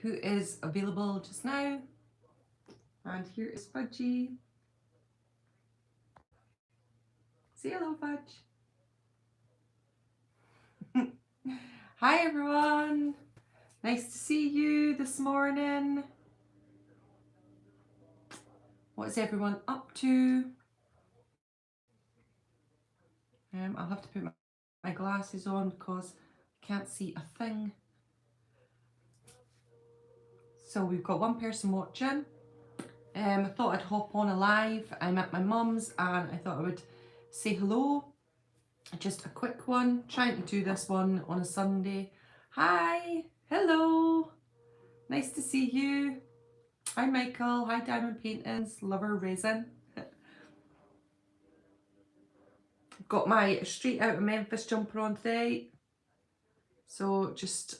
who is available just now. And here is Fudgy. Say hello, Fudge. Hi, everyone. Nice to see you this morning. What is everyone up to? I'll have to put my glasses on because I can't see a thing. So we've got one person watching. I thought I'd hop on a live. I'm at my mum's and I thought I would say hello. Just a quick one. Trying to do this one on a Sunday. Hi, hello. Nice to see you. Hi Michael. Hi Diamond Paintings. Lover Resin. Got my straight out of Memphis jumper on today. So just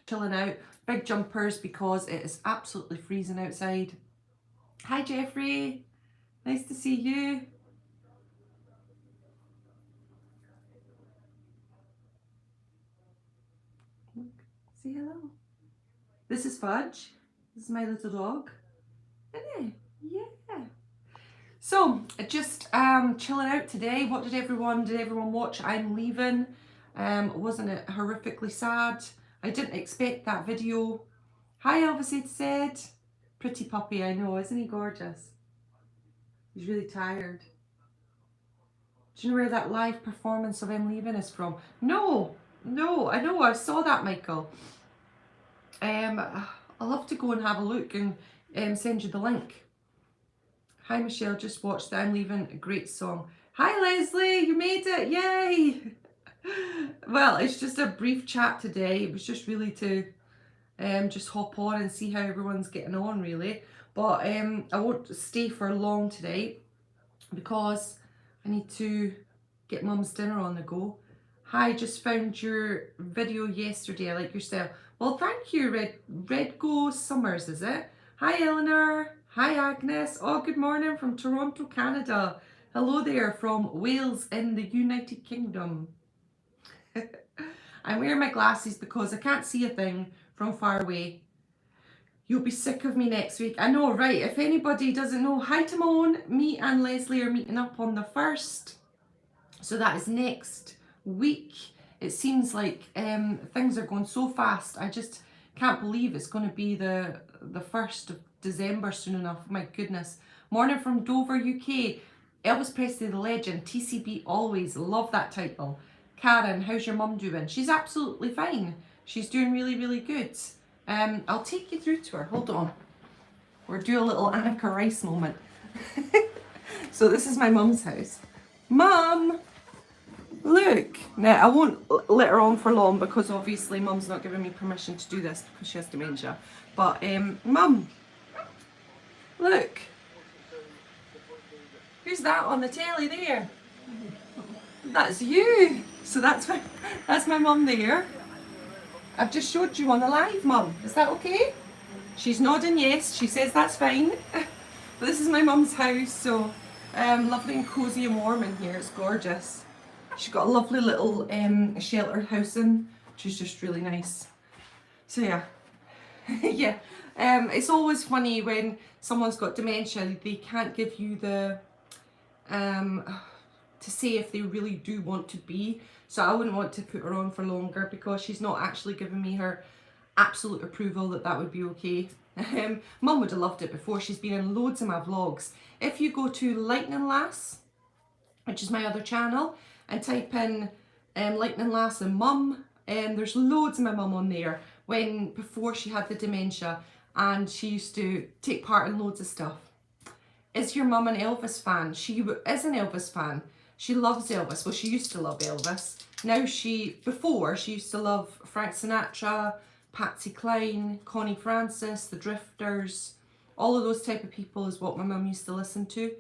chilling out. Big jumpers because it is absolutely freezing outside. Hi Jeffrey. Nice to see you. Say hello. This is Fudge. This is my little dog. Isn't it? Yeah. So just chilling out today. What did everyone watch? I'm Leaving. Wasn't it horrifically sad? I didn't expect that video. Hi Elvis T said. Pretty puppy, I know, isn't he gorgeous? He's really tired. Do you know where that live performance of I'm Leaving is from? No, I know, I saw that, Michael. I'll have to go and have a look and send you the link. Hi Michelle, just watched the I'm Leaving, a great song. Hi Leslie, you made it, yay! Well, it's just a brief chat today. It was just really to just hop on and see how everyone's getting on really. But I won't stay for long today because I need to get mum's dinner on the go. Hi, just found your video yesterday. I like your style. Well, thank you, Redgo Summers, is it? Hi, Eleanor. Hi, Agnes. Oh, good morning from Toronto, Canada. Hello there from Wales in the United Kingdom. I'm wearing my glasses because I can't see a thing from far away. You'll be sick of me next week. I know, right? If anybody doesn't know, hi Timon. Me and Leslie are meeting up on the 1st. So that is next week. It seems like things are going so fast. I just can't believe it's going to be the 1st of December soon enough. My goodness. Morning from Dover, UK. Elvis Presley the Legend. TCB always. Love that title. Karen, how's your mum doing? She's absolutely fine. She's doing really, really good. I'll take you through to her. Hold on. We'll do a little Annika Rice moment. So this is my mum's house. Mum! Look! Now, I won't let her on for long because obviously mum's not giving me permission to do this because she has dementia. But, mum! Look! Who's that on the telly there? That's you! So that's my mum there. I've just showed you on the live, mum. Is that okay? She's nodding yes. She says that's fine. But this is my mum's house, so lovely and cosy and warm in here. It's gorgeous. She's got a lovely little sheltered house in, which is just really nice. So yeah, yeah. It's always funny when someone's got dementia. They can't give you the to say if they really do want to be. So I wouldn't want to put her on for longer because she's not actually giving me her absolute approval that that would be okay. Mum would have loved it before. She's been in loads of my vlogs. If you go to Lightning Lass, which is my other channel, and type in Lightning Lass and Mum, there's loads of my mum on there before she had the dementia, and she used to take part in loads of stuff. Is your mum an Elvis fan? She is an Elvis fan. She loves Elvis. Well, she used to love Elvis. Now before she used to love Frank Sinatra, Patsy Cline, Connie Francis, the Drifters. All of those type of people is what my mum used to listen to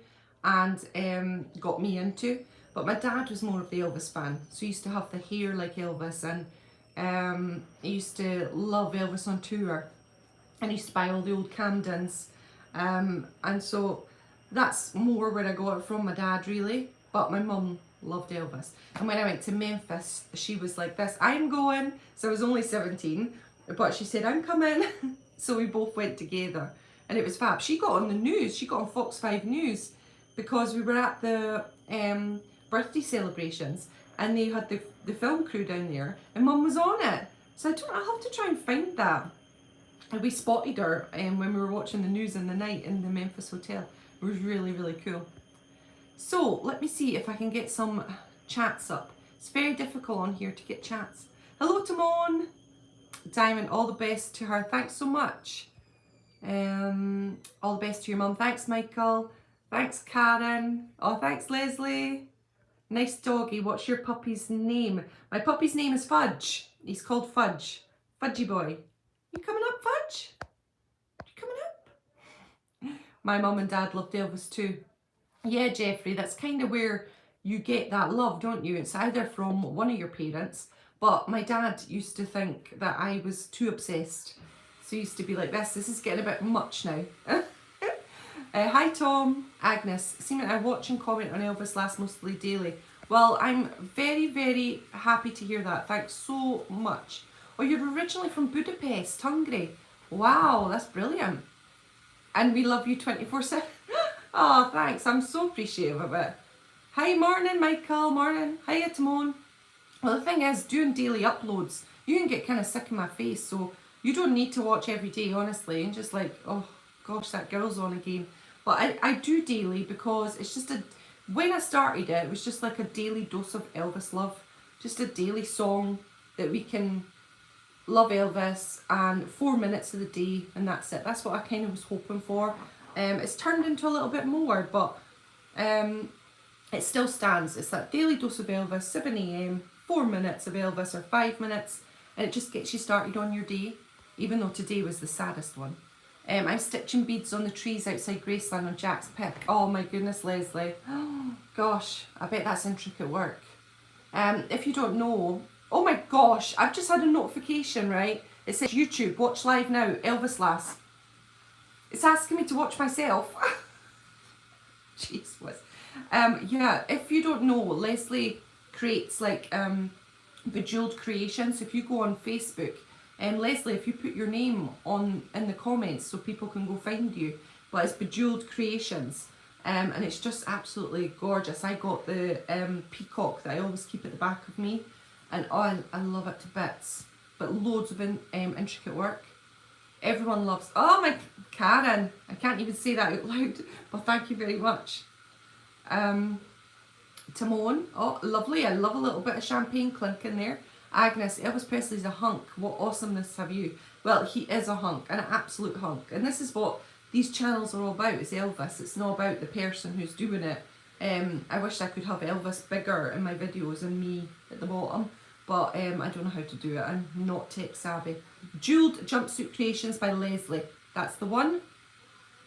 and got me into. But my dad was more of the Elvis fan. So he used to have the hair like Elvis, and he used to love Elvis on tour. And he used to buy all the old Camdens. And so that's more where I got it from, my dad really. But my mum loved Elvis. And when I went to Memphis, she was like this, I'm going. So I was only 17, but she said, I'm coming. So we both went together and it was fab. She got on the news, she got on Fox 5 News because we were at the birthday celebrations and they had the film crew down there and Mum was on it. So I'll have to try and find that. And we spotted her when we were watching the news in the night in the Memphis hotel. It was really, really cool. So let me see if I can get some chats up. It's very difficult on here to get chats. Hello Timon. Diamond, all the best to her. Thanks so much. All the best to your mum. Thanks Michael. Thanks Karen. Oh, thanks Leslie. Nice doggy. What's your puppy's name? My puppy's name is Fudge. He's called Fudge. Fudgy boy. You coming up, Fudge? You coming up? My mum and dad loved Elvis too. Yeah, Jeffrey, that's kind of where you get that love, don't you? It's either from one of your parents, but my dad used to think that I was too obsessed. So he used to be like, this is getting a bit much now. Hi Tom, Agnes, seeming I watch and comment on Elvislass mostly daily. Well, I'm very, very happy to hear that. Thanks so much. Oh, you're originally from Budapest, Hungary. Wow, that's brilliant. And we love you 24/7. Oh, thanks. I'm so appreciative of it. Hi, morning, Michael. Morning. Hiya, Timon. Well, the thing is, doing daily uploads, you can get kind of sick in my face, so you don't need to watch every day, honestly, and just like, oh, gosh, that girl's on again. But I do daily because it's just when I started it, it was just like a daily dose of Elvis love. Just a daily song that we can love Elvis and 4 minutes of the day and that's it. That's what I kind of was hoping for. It's turned into a little bit more, but it still stands. It's that daily dose of Elvis, 7 AM, 4 minutes of Elvis or 5 minutes, and it just gets you started on your day, even though today was the saddest one. I'm stitching beads on the trees outside Graceland on Jack's pick. Oh my goodness, Leslie. Oh, gosh, I bet that's intricate work. If you don't know, oh my gosh, I've just had a notification, right? It says YouTube, watch live now, Elvislass. It's asking me to watch myself. Jeez, what? Yeah, if you don't know, Leslie creates like Bejeweled Creations. If you go on Facebook, Leslie, if you put your name on in the comments so people can go find you, but it's Bejeweled Creations, and it's just absolutely gorgeous. I got the peacock that I always keep at the back of me, and oh, I love it to bits. But loads of intricate work. Everyone loves. Oh my Karen, I can't even say that out loud. But thank you very much. Timon, oh lovely. I love a little bit of champagne clink in there. Agnes, Elvis Presley's a hunk. What awesomeness have you? Well, he is a hunk, an absolute hunk. And this is what these channels are all about, is Elvis. It's not about the person who's doing it. I wish I could have Elvis bigger in my videos and me at the bottom. But I don't know how to do it. I'm not tech savvy. Jeweled Jumpsuit Creations by Leslie. That's the one.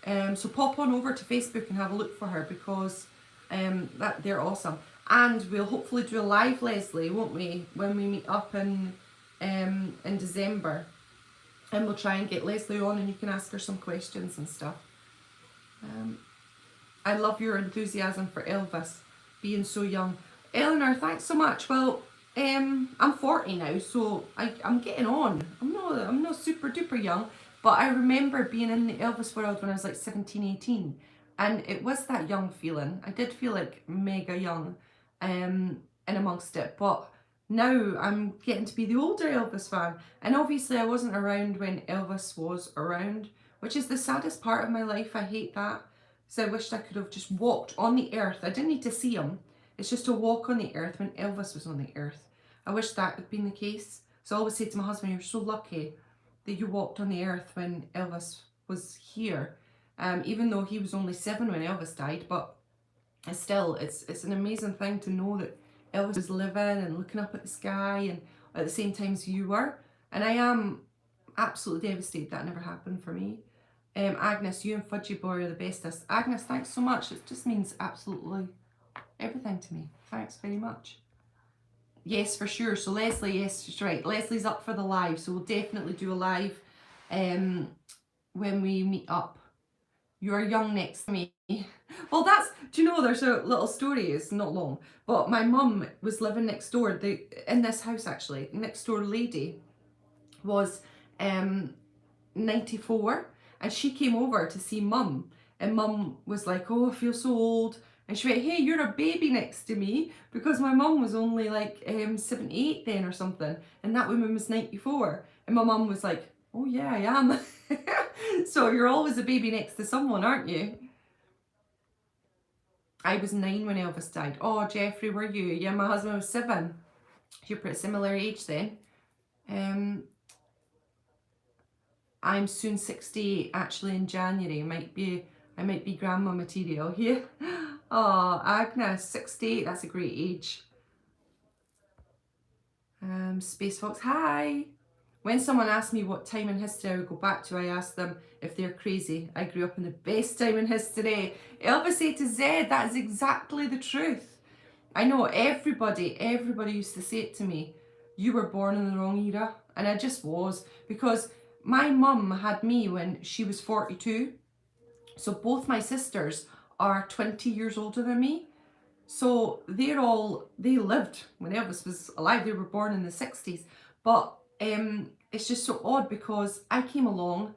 So pop on over to Facebook and have a look for her because they're awesome. And we'll hopefully do a live, Leslie, won't we, when we meet up in December. And we'll try and get Leslie on and you can ask her some questions and stuff. I love your enthusiasm for Elvis, being so young. Eleanor, thanks so much. Well, I'm 40 now, so I'm getting on. I'm not super duper young, but I remember being in the Elvis world when I was like 17, 18. And it was that young feeling. I did feel like mega young in amongst it, but now I'm getting to be the older Elvis fan. And obviously I wasn't around when Elvis was around, which is the saddest part of my life. I hate that. So I wished I could have just walked on the earth. I didn't need to see him. It's just to walk on the earth when Elvis was on the earth. I wish that had been the case. So I always say to my husband, you're so lucky that you walked on the earth when Elvis was here. Even though he was only 7 when Elvis died, but still, it's an amazing thing to know that Elvis was living and looking up at the sky and at the same time as you were. And I am absolutely devastated that never happened for me. Agnes, you and Fudgy Boy are the bestest. Agnes, thanks so much. It just means absolutely everything to me. Thanks very much. Yes, for sure. So Leslie, yes, she's right. Leslie's up for the live, so we'll definitely do a live when we meet up. You are young next to me. Well, do you know, there's a little story, it's not long, but my mum was living next door, in this house actually. Next door lady was 94, and she came over to see Mum, and Mum was like, oh, I feel so old, and she went, hey, you're a baby next to me, because my mum was only like 78 then or something, and that woman was 94, and my mum was like, oh yeah, I am. So you're always a baby next to someone, aren't you? I was 9 when Elvis died. Oh, Jeffrey, were you? Yeah, my husband was 7. You're pretty similar age then. I'm soon 60 actually in January. I might be grandma material here. Oh, Agnes, 68, that's a great age. Space Fox, hi. When someone asks me what time in history I would go back to, I ask them if they're crazy. I grew up in the best time in history. Elvis A to Z, that is exactly the truth. I know everybody used to say it to me, you were born in the wrong era. And I just was, because my mum had me when she was 42. So both my sisters are 20 years older than me. So they lived when Elvis was alive. They were born in the 60s. But it's just so odd because I came along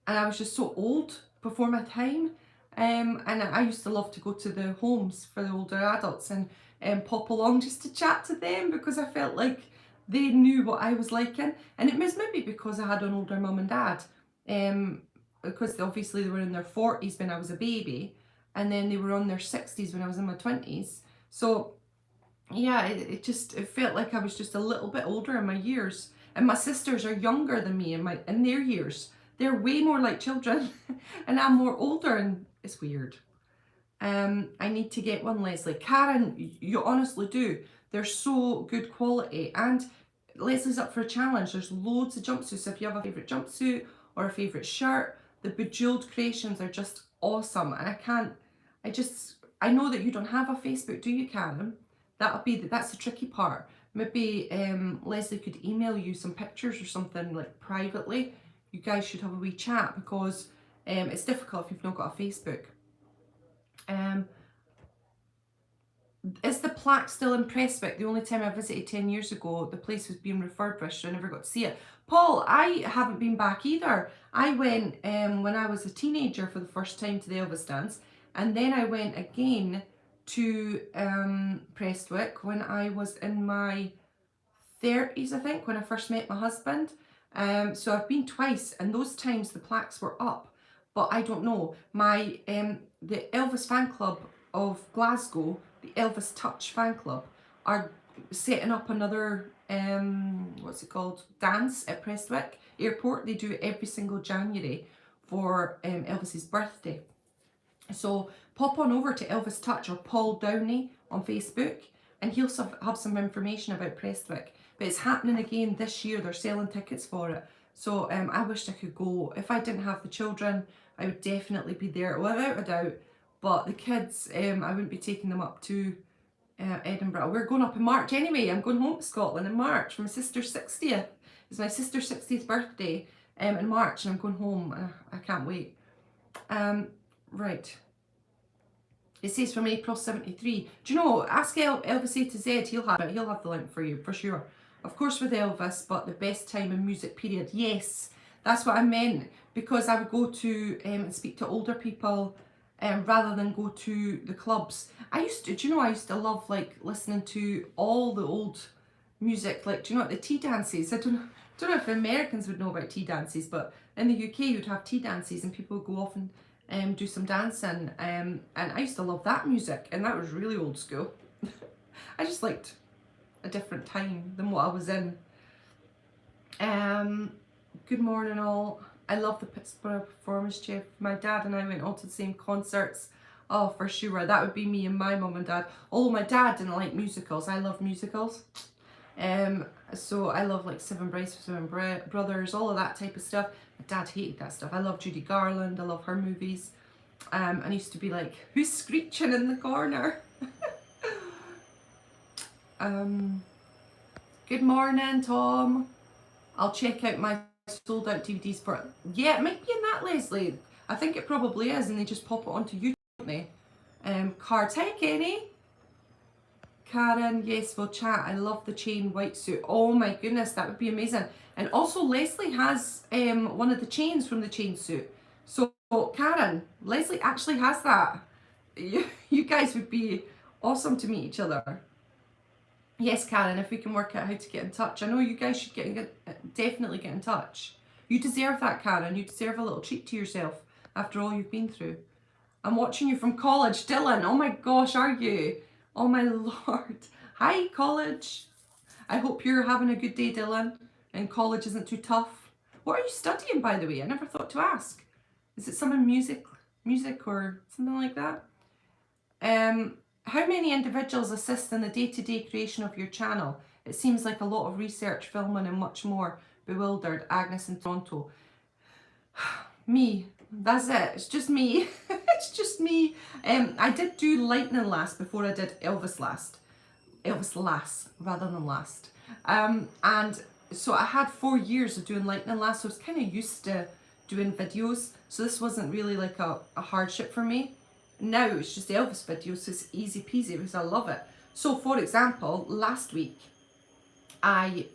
and I was just so old before my time. And I used to love to go to the homes for the older adults and pop along just to chat to them, because I felt like they knew what I was liking. And it was maybe because I had an older mum and dad, because obviously they were in their 40s when I was a baby, and then they were on their 60s when I was in my 20s. So yeah, it felt like I was just a little bit older in my years. And my sisters are younger than me in their years. They're way more like children and I'm more older, and it's weird. I need to get one, Leslie. Karen, you honestly do. They're so good quality. And Leslie's up for a challenge. There's loads of jumpsuits. So if you have a favourite jumpsuit or a favourite shirt, the Bejeweled creations are just awesome. And I know that you don't have a Facebook, do you, Karen? That's the tricky part. Maybe Leslie could email you some pictures or something, like privately. You guys should have a wee chat, because it's difficult if you've not got a Facebook. Is the plaque still in Prestwick? The only time I visited 10 years ago, the place was being refurbished, so I never got to see it. Paul, I haven't been back either. I went when I was a teenager for the first time to the Elvis dance, and then I went again to Prestwick when I was in my 30s, I think, when I first met my husband. So I've been twice, and those times the plaques were up, but I don't know. My the Elvis fan club of Glasgow, the Elvis Touch fan club, are setting up another what's it called, dance at Prestwick Airport. They do it every single January for Elvis's birthday. So pop on over to Elvis Touch or Paul Downey on Facebook, and he'll have some information about Prestwick. But it's happening again this year. They're selling tickets for it. So I wished I could go. If I didn't have the children, I would definitely be there, without a doubt. But the kids, I wouldn't be taking them up to Edinburgh. We're going up in March anyway. I'm going home to Scotland in March for my sister's 60th. It's my sister's 60th birthday in March, and I'm going home. I can't wait. Right. It says from April 73. Do you know, ask Elvis A to Z, he'll have it. He'll have the link for you, for sure. Of course with Elvis, but the best time in music, period. Yes, that's what I meant, because I would go to and speak to older people rather than go to the clubs. I used to love like listening to all the old music, like, do you know what, the tea dances? I don't know if Americans would know about tea dances, but in the UK you'd have tea dances and people would go off and do some dancing, and I used to love that music, and that was really old school. I just liked a different time than what I was in. Good morning all. I love the Pittsburgh performance, Jeff. My dad and I went all to the same concerts. Oh, for sure. That would be me and my mum and dad. Although my dad didn't like musicals. I love musicals. So I love like Seven Brides for Seven Brothers, all of that type of stuff. My dad hated that stuff. I love Judy Garland. I love her movies. I used to be like, who's screeching in the corner? Good morning, Tom. I'll check out my sold out DVDs for it. Yeah, it might be in that, Leslie. I think it probably is, and they just pop it onto YouTube, don't they? Cards. Hey, Kenny. Karen, yes, we'll chat. I love the chain white suit. Oh my goodness, that would be amazing. And also Leslie has one of the chains from the chain suit. So Karen, Leslie actually has that. You guys would be awesome to meet each other. Yes, Karen, if we can work out how to get in touch. I know you guys should definitely get in touch. You deserve that, Karen. You deserve a little treat to yourself after all you've been through. I'm watching you from college. Dylan, oh my gosh, are you? Oh my lord. Hi, college. I hope you're having a good day, Dylan, and college isn't too tough. What are you studying, by the way? I never thought to ask. Is it some music or something like that? How many individuals assist in the day-to-day creation of your channel? It seems like a lot of research, filming and much more. Bewildered, Agnes in Toronto. Me. That's it. It's just me. It's just me. I did do Lightning last before I did Elvislass. Elvislass rather than last. And so I had 4 years of doing Lightning last, so I was kind of used to doing videos. So this wasn't really like a hardship for me. Now it's just Elvis videos, so it's easy peasy because I love it. So for example, last week I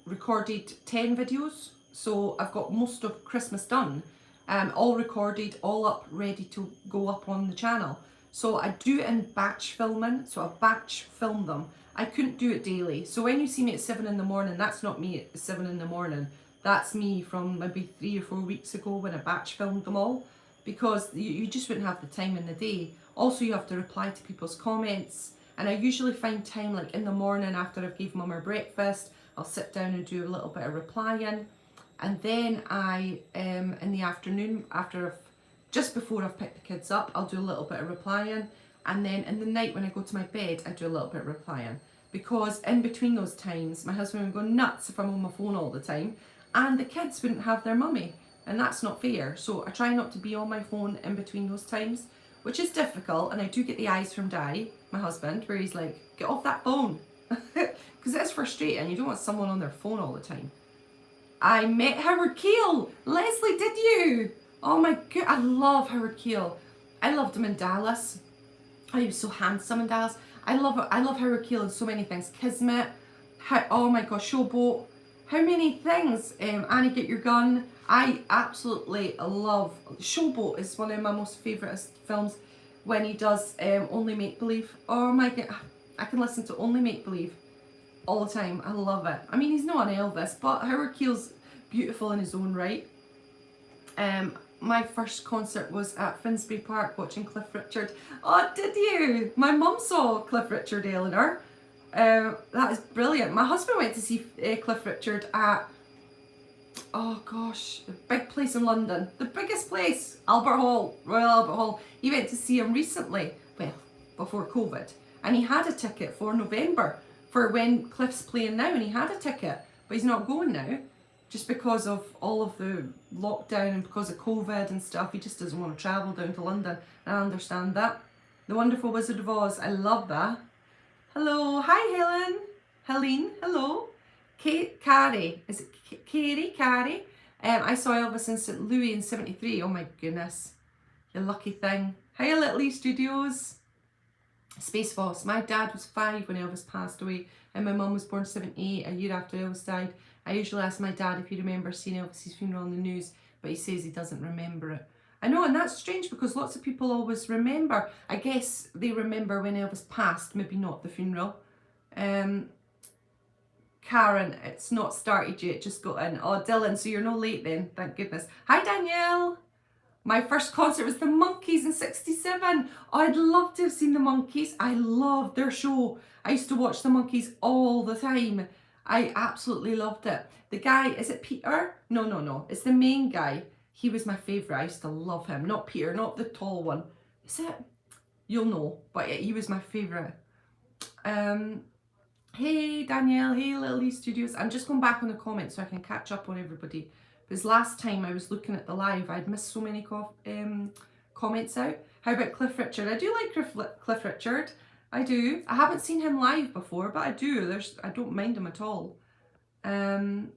recorded 10 videos. So I've got most of Christmas done, all recorded, all up, ready to go up on the channel. So I do it in batch filming, so I batch film them. I couldn't do it daily. So when you see me at 7 in the morning, that's not me at 7 in the morning. That's me from maybe 3 or 4 weeks ago when I batch filmed them all, because you just wouldn't have the time in the day. Also, you have to reply to people's comments, and I usually find time like in the morning after I've given them her breakfast. I'll sit down and do a little bit of replying. And then in the afternoon, just before I've picked the kids up, I'll do a little bit of replying. And then in the night when I go to my bed, I do a little bit of replying. Because in between those times, my husband would go nuts if I'm on my phone all the time. And the kids wouldn't have their mummy. And that's not fair. So I try not to be on my phone in between those times, which is difficult. And I do get the eyes from Di, my husband, where he's like, get off that phone. Because it's frustrating. You don't want someone on their phone all the time. I met Howard Keel. Leslie, did you? Oh my god, I love Howard Keel. I loved him in Dallas. Oh, he was so handsome in Dallas. I love Howard Keel in so many things. Kismet. Oh my gosh, Showboat. How many things? Annie, Get Your Gun. I absolutely love Showboat. Is one of my most favourite films when he does Only Make Believe. Oh my god, I can listen to Only Make Believe all the time. I love it. I mean, he's not an Elvis, but Howard Keel's beautiful in his own right. My first concert was at Finsbury Park watching Cliff Richard. Oh, did you? My mum saw Cliff Richard, Eleanor. That is brilliant. My husband went to see Cliff Richard at, oh gosh, a big place in London. The biggest place, Albert Hall, Royal Albert Hall. He went to see him recently, well, before COVID. And he had a ticket for November, for when Cliff's playing now, and he had a ticket, but he's not going now, just because of all of the lockdown and because of COVID and stuff. He just doesn't want to travel down to London, and I understand that. The Wonderful Wizard of Oz, I love that. Hello, hi Helen, Helene, hello. Carrie, is it Carrie? I saw Elvis in St. Louis in 73, oh my goodness, you lucky thing. Hi Little E Studios. Space Foss. My dad was 5 when Elvis passed away, and my mum was born 78, a year after Elvis died. I usually ask my dad if he remembers seeing Elvis's funeral on the news, but he says he doesn't remember it. I know, and that's strange because lots of people always remember. I guess they remember when Elvis passed, maybe not the funeral. Karen, it's not started yet, just got in. Oh, Dylan, so you're no late then, thank goodness. Hi, Danielle. My first concert was the Monkees in 67. Oh, I'd love to have seen the Monkees. I loved their show. I used to watch the Monkees all the time. I absolutely loved it. The guy, is it Peter? No. It's the main guy. He was my favourite. I used to love him. Not Peter, not the tall one. Is it? You'll know. But he was my favourite. Hey, Danielle. Hey, Little E Studios. I'm just going back on the comments so I can catch up on everybody. Because last time I was looking at the live, I'd missed so many comments out. How about Cliff Richard? I do like Cliff Richard. I do. I haven't seen him live before, but I do. I don't mind him at all. Right,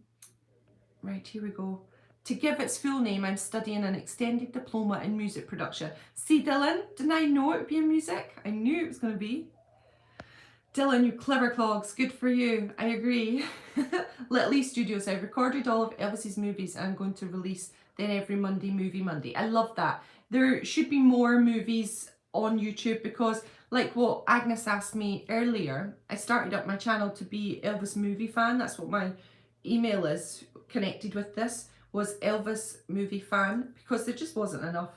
here we go. To give its full name, I'm studying an extended diploma in music production. See, Dylan, didn't I know it would be in music? I knew it was going to be. Dylan, you clever clogs. Good for you. I agree. Little E Studios. I've recorded all of Elvis's movies and I'm going to release then every Monday, Movie Monday. I love that. There should be more movies on YouTube because, like what Agnes asked me earlier, I started up my channel to be Elvis movie fan. That's what my email is connected with this, was Elvis movie fan, because there just wasn't enough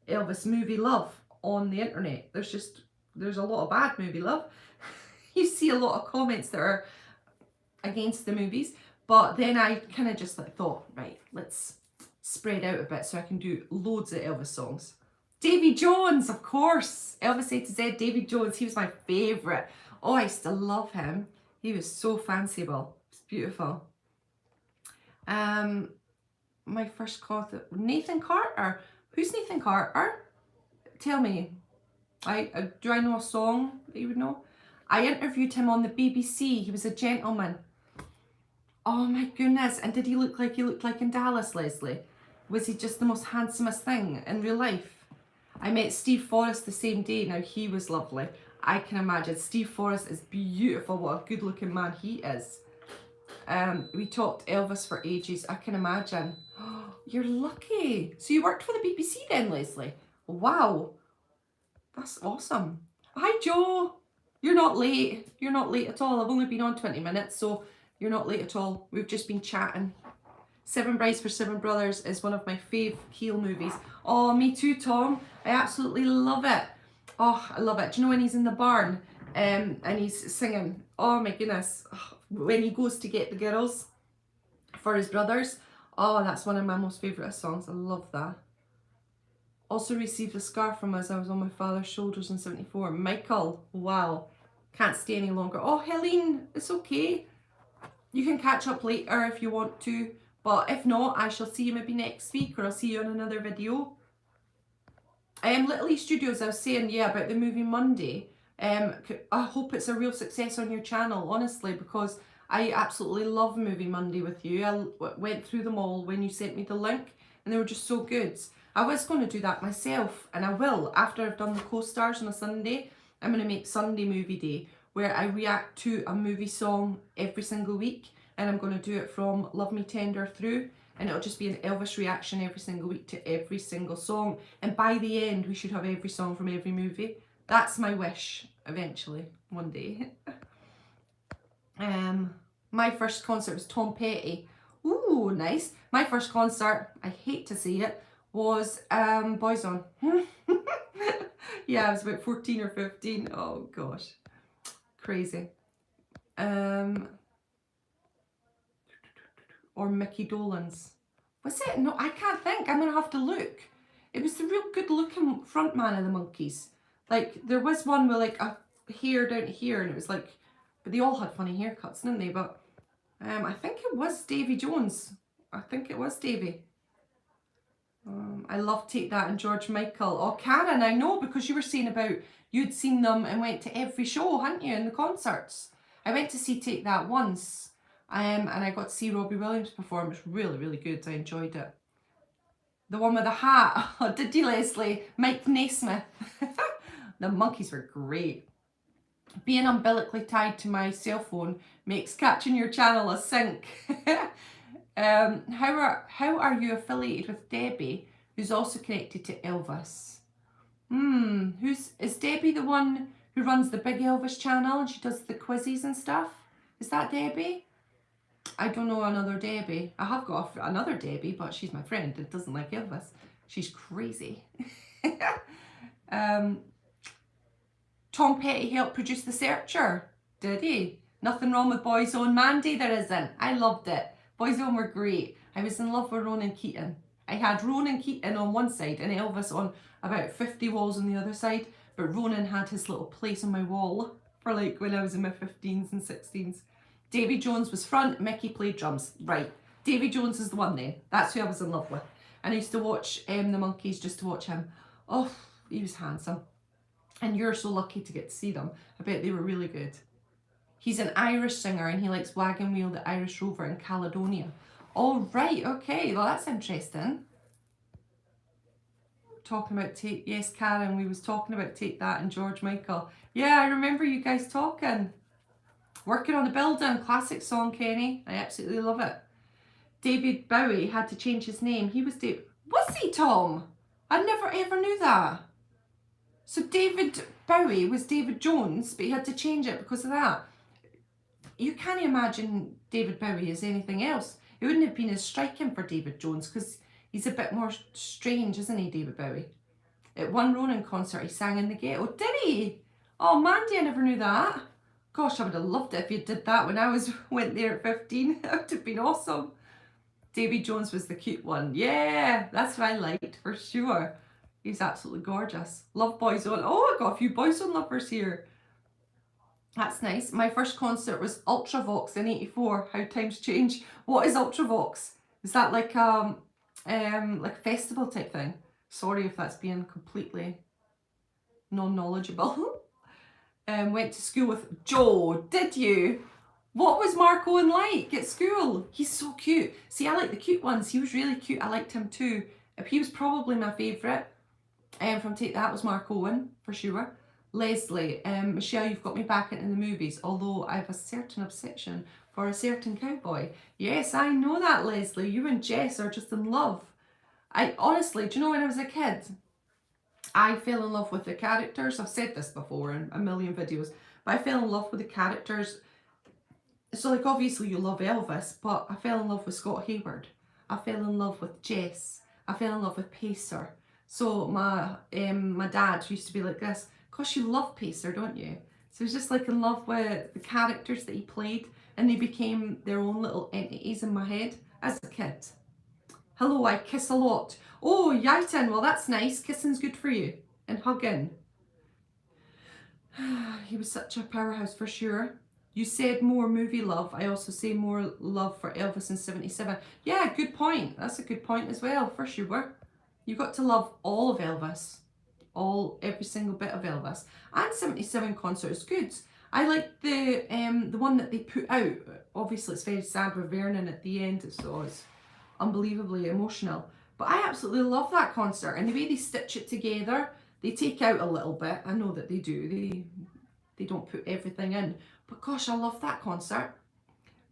Elvis movie love on the internet. There's a lot of bad movie love. You see a lot of comments that are against the movies, but then I kind of just like thought, right, let's spread out a bit so I can do loads of Elvis songs. Davy Jones, of course. Elvis A to Z, Davy Jones, he was my favourite. Oh, I used to love him. He was so fanciful. It's beautiful. My first concert, Nathan Carter. Who's Nathan Carter? Tell me. Do I know a song that you would know? I interviewed him on the BBC. He was a gentleman. Oh my goodness. And did he look like in Dallas, Leslie? Was he just the most handsomest thing in real life? I met Steve Forrest the same day. Now, he was lovely. I can imagine. Steve Forrest is beautiful. What a good looking man he is. We talked Elvis for ages. I can imagine. Oh, you're lucky. So you worked for the BBC then, Leslie? Wow. That's awesome. Hi, Joe. You're not late. You're not late at all. I've only been on 20 minutes, so you're not late at all. We've just been chatting. Seven Brides for Seven Brothers is one of my fave Keel movies. Oh, me too, Tom. I absolutely love it. Oh, I love it. Do you know when he's in the barn and he's singing? Oh my goodness. Oh, when he goes to get the girls for his brothers. Oh, that's one of my most favourite songs. I love that. Also received a scar from us. I was on my father's shoulders in 74. Michael, wow. Can't stay any longer. Oh, Helene, it's okay. You can catch up later if you want to. But if not, I shall see you maybe next week, or I'll see you on another video. Little E Studios, I was saying, yeah, about the movie Monday. I hope it's a real success on your channel, honestly, because I absolutely love Movie Monday with you. I went through them all when you sent me the link, and they were just so good. I was going to do that myself, and I will. After I've done the co-stars on a Sunday, I'm going to make Sunday Movie Day, where I react to a movie song every single week, and I'm going to do it from Love Me Tender through, and it'll just be an Elvis reaction every single week to every single song. And by the end, we should have every song from every movie. That's my wish, eventually, one day. My first concert was Tom Petty. Ooh, nice. My first concert, I hate to say it, was Boyzone. Yeah, I was about 14 or 15. Oh gosh, crazy. Or Mickey Dolenz. Was it? No, I can't think. I'm gonna have to look. It was the real good looking front man of the Monkees. Like, there was one with like a hair down here, and it was like, but they all had funny haircuts, didn't they? But I think it was Davy Jones. I think it was Davy. I love Take That and George Michael. Oh, Karen, I know, because you were saying about you'd seen them and went to every show, hadn't you, in the concerts? I went to see Take That once, and I got to see Robbie Williams perform. It was really, really good. I enjoyed it. The one with the hat. Oh, did you, Leslie? Mike Naismith. The Monkees were great. Being umbilically tied to my cell phone makes catching your channel a sync. How are you affiliated with Debbie, who's also connected to Elvis? Is Debbie the one who runs the Big Elvis channel and she does the quizzes and stuff? Is that Debbie? I don't know another Debbie. I have got another Debbie, but she's my friend that doesn't like Elvis. She's crazy. Tom Petty helped produce The Searcher, did he? Nothing wrong with Boyzone. Mandy, there isn't. I loved it. Boyzone were great. I was in love with Ronan Keating. I had Ronan Keating on one side and Elvis on about 50 walls on the other side, but Ronan had his little place on my wall for like when I was in my 15s and 16s. Davy Jones was front, Mickey played drums. Right, Davy Jones is the one then. That's who I was in love with. And I used to watch the Monkees just to watch him. Oh, he was handsome. And you're so lucky to get to see them. I bet they were really good. He's an Irish singer and he likes Wagon Wheel, the Irish Rover in Caledonia. All right, okay, well that's interesting. Talking about yes, Karen, we was talking about Take That and George Michael. Yeah, I remember you guys talking. Working on the Building, classic song, Kenny. I absolutely love it. David Bowie had to change his name. He was David. Was he, Tom? I never ever knew that. So David Bowie was David Jones, but he had to change it because of that. You can't imagine David Bowie as anything else. It wouldn't have been as striking for David Jones because he's a bit more strange, isn't he, David Bowie? At one Ronin concert, he sang in the ghetto. Did he? Oh, Mandy, I never knew that. Gosh, I would have loved it if you did that when I went there at 15. That would have been awesome. Davy Jones was the cute one. Yeah, that's what I liked for sure. He's absolutely gorgeous. Love Boyzone. Oh, I got a few Boyzone lovers here. That's nice. My first concert was Ultravox in '84. How times change. What is Ultravox? Is that like a festival type thing? Sorry if that's being completely non-knowledgeable. Went to school with Joe. Did you? What was Mark Owen like at school? He's so cute. See, I like the cute ones. He was really cute. I liked him too. He was probably my favourite. From Take That was Mark Owen, for sure. Leslie, Michelle, you've got me back into the movies, although I have a certain obsession for a certain cowboy. Yes, I know that, Leslie. You and Jess are just in love. I honestly, do you know when I was a kid, I fell in love with the characters. I've said this before in a million videos, but I fell in love with the characters. So like obviously you love Elvis, but I fell in love with Scott Hayward. I fell in love with Jess. I fell in love with Pacer. So my dad used to be like this, gosh, you love Pacer, don't you? So I was just like in love with the characters that he played, and they became their own little entities in my head as a kid. Hello, I kiss a lot. Oh, Yaitin, well that's nice. Kissing's good for you. And hugging. He was such a powerhouse for sure. You said more movie love. I also say more love for Elvis in '77. Yeah, good point. That's a good point as well, for sure. You got to love all of Elvis. Every single bit of Elvis. And '77 concert is good. I like the one that they put out. Obviously it's very sad with Vernon at the end, so it's unbelievably emotional. But I absolutely love that concert, and the way they stitch it together. They take out a little bit. I know that they do. They don't put everything in. But gosh, I love that concert.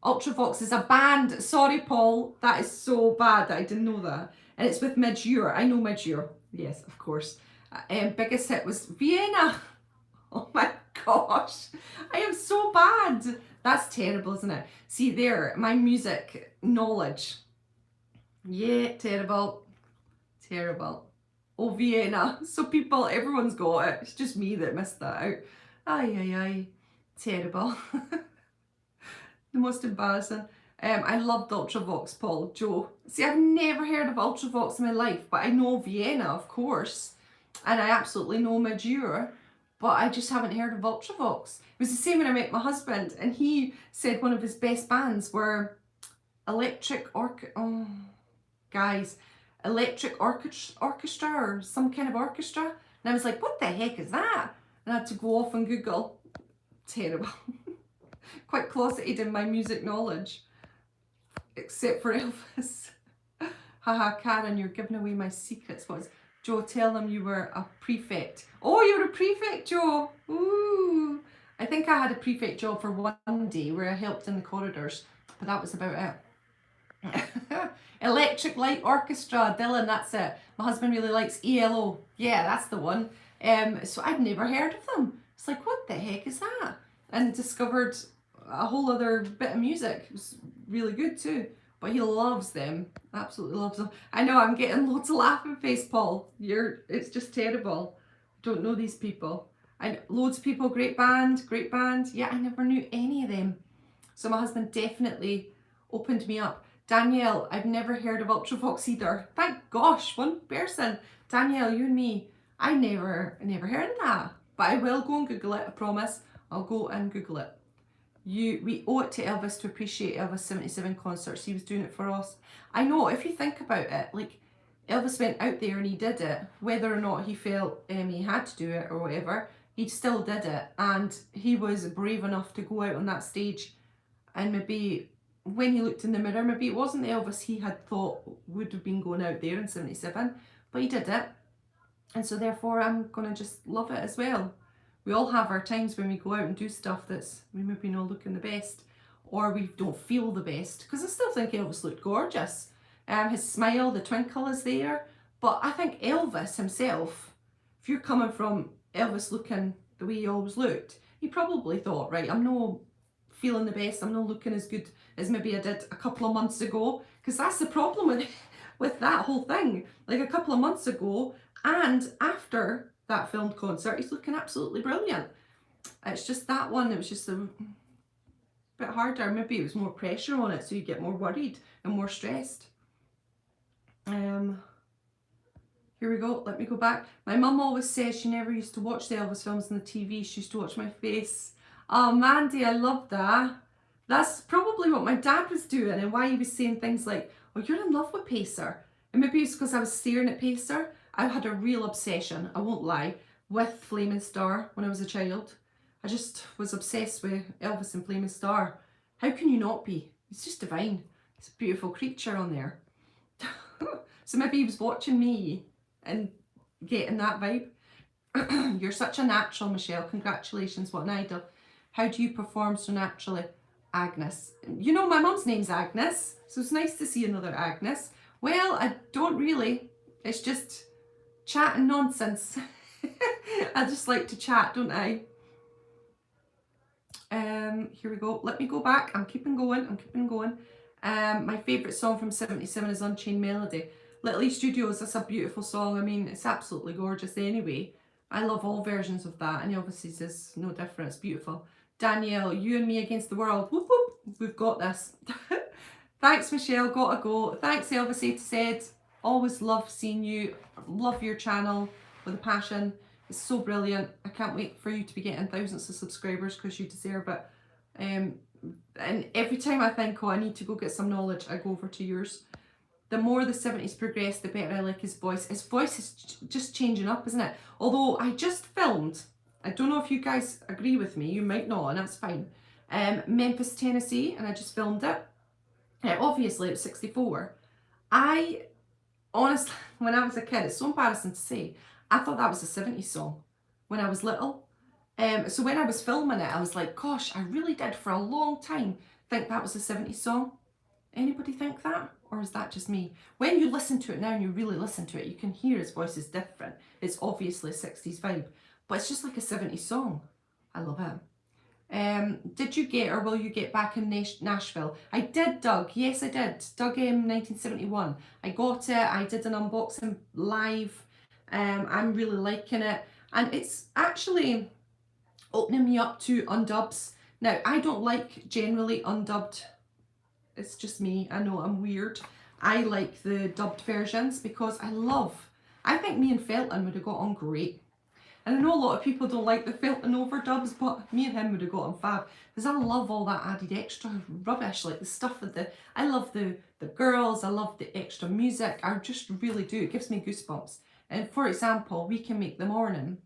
Ultravox is a band. Sorry, Paul. That is so bad that I didn't know that. And it's with Midge-Ure. I know Midge-Ure. Yes, of course. Biggest hit was Vienna. Oh my gosh. I am so bad. That's terrible, isn't it? See there, my music knowledge. Yeah, terrible. Terrible. Oh, Vienna. So everyone's got it. It's just me that missed that out. Aye. Terrible. The most embarrassing. I loved Ultravox, Paul. Joe. See, I've never heard of Ultravox in my life, but I know Vienna, of course. And I absolutely know Midge-Ure, but I just haven't heard of Ultravox. It was the same when I met my husband, and he said one of his best bands were Electric Orchestra or some kind of orchestra. And I was like, what the heck is that? And I had to go off and Google. Terrible. Quite closeted in my music knowledge. Except for Elvis. Haha, Karen, you're giving away my secrets. Joe, tell them you were a prefect. Oh, you were a prefect, Joe. Ooh. I think I had a prefect job for one day where I helped in the corridors. But that was about it. Electric Light Orchestra, Dylan, that's it. My husband really likes ELO. Yeah, that's the one. So I'd never heard of them. It's like, what the heck is that? And discovered a whole other bit of music. It was really good too. But he loves them. Absolutely loves them. I know, I'm getting loads of laughing face, Paul. It's just terrible. Don't know these people. Loads of people, great band. Yeah, I never knew any of them. So my husband definitely opened me up. Danielle, I've never heard of Ultravox either. Thank gosh, one person. Danielle, you and me. I never heard of that. But I will go and Google it, I promise. I'll go and Google it. We owe it to Elvis to appreciate Elvis 77 concerts. He was doing it for us. I know, if you think about it, like Elvis went out there and he did it, whether or not he felt he had to do it or whatever, he still did it. And he was brave enough to go out on that stage, and maybe when he looked in the mirror, maybe it wasn't the Elvis he had thought would have been going out there in 77, but he did it. And so therefore I'm going to just love it as well. We all have our times when we go out and do stuff that's we maybe not looking the best, or we don't feel the best, because I still think Elvis looked gorgeous. His smile, the twinkle is there, but I think Elvis himself, if you're coming from Elvis looking the way he always looked, he probably thought, right, I'm not feeling the best, I'm not looking as good as maybe I did a couple of months ago, because that's the problem with that whole thing. Like a couple of months ago and after that filmed concert, he's looking absolutely brilliant. It's just that one, it was just a bit harder. Maybe it was more pressure on it, so you get more worried and more stressed. Here we go, let me go back. My mum always says she never used to watch the Elvis films on the TV, she used to watch my face. Oh, Mandy, I love that. That's probably what my dad was doing, and why he was saying things like, oh, you're in love with Pacer. And maybe it's because I was staring at Pacer. I had a real obsession, I won't lie, with Flaming Star when I was a child. I just was obsessed with Elvis and Flaming Star. How can you not be? He's just divine. He's a beautiful creature on there. So maybe he was watching me and getting that vibe. You're such a natural, Michelle. Congratulations, what an idol. How do you perform so naturally? Agnes. You know, my mum's name's Agnes, so it's nice to see another Agnes. Well, I don't really. It's just chat and nonsense. I just like to chat, don't I? Here we go. Let me go back. I'm keeping going. My favourite song from 77 is Unchained Melody. Little E Studios, that's a beautiful song. I mean, it's absolutely gorgeous anyway. I love all versions of that, and Elvis's is no different. It's beautiful. Danielle, you and me against the world. Whoop whoop. We've got this. Thanks, Michelle. Gotta go. Thanks, Elvis said. Always love seeing you. Love your channel with a passion. It's so brilliant. I can't wait for you to be getting thousands of subscribers, because you deserve it. And every time I think, oh, I need to go get some knowledge, I go over to yours. The more the 70s progress, the better I like his voice. His voice is just changing up, isn't it? Although I just filmed, I don't know if you guys agree with me, you might not, and that's fine. Memphis, Tennessee, and I just filmed it. Obviously, it was 64. I honestly, when I was a kid, it's so embarrassing to say, I thought that was a 70s song when I was little. So when I was filming it, I was like, gosh, I really did for a long time think that was a 70s song. Anybody think that? Or is that just me? When you listen to it now and you really listen to it, you can hear his voice is different. It's obviously a 60s vibe, but it's just like a 70s song. I love it. Did you get, or will you get back in Nashville? I did, Doug. Yes, I did. Doug in 1971. I got it. I did an unboxing live. I'm really liking it. And it's actually opening me up to undubs. Now, I don't like generally undubbed. It's just me. I know I'm weird. I like the dubbed versions because I think me and Felton would have got on great. And I know a lot of people don't like the Felton overdubs, but me and him would have got on fab. Because I love all that added extra rubbish, like the stuff with I love the girls, I love the extra music. I just really do. It gives me goosebumps. And for example, We Can Make the Morning.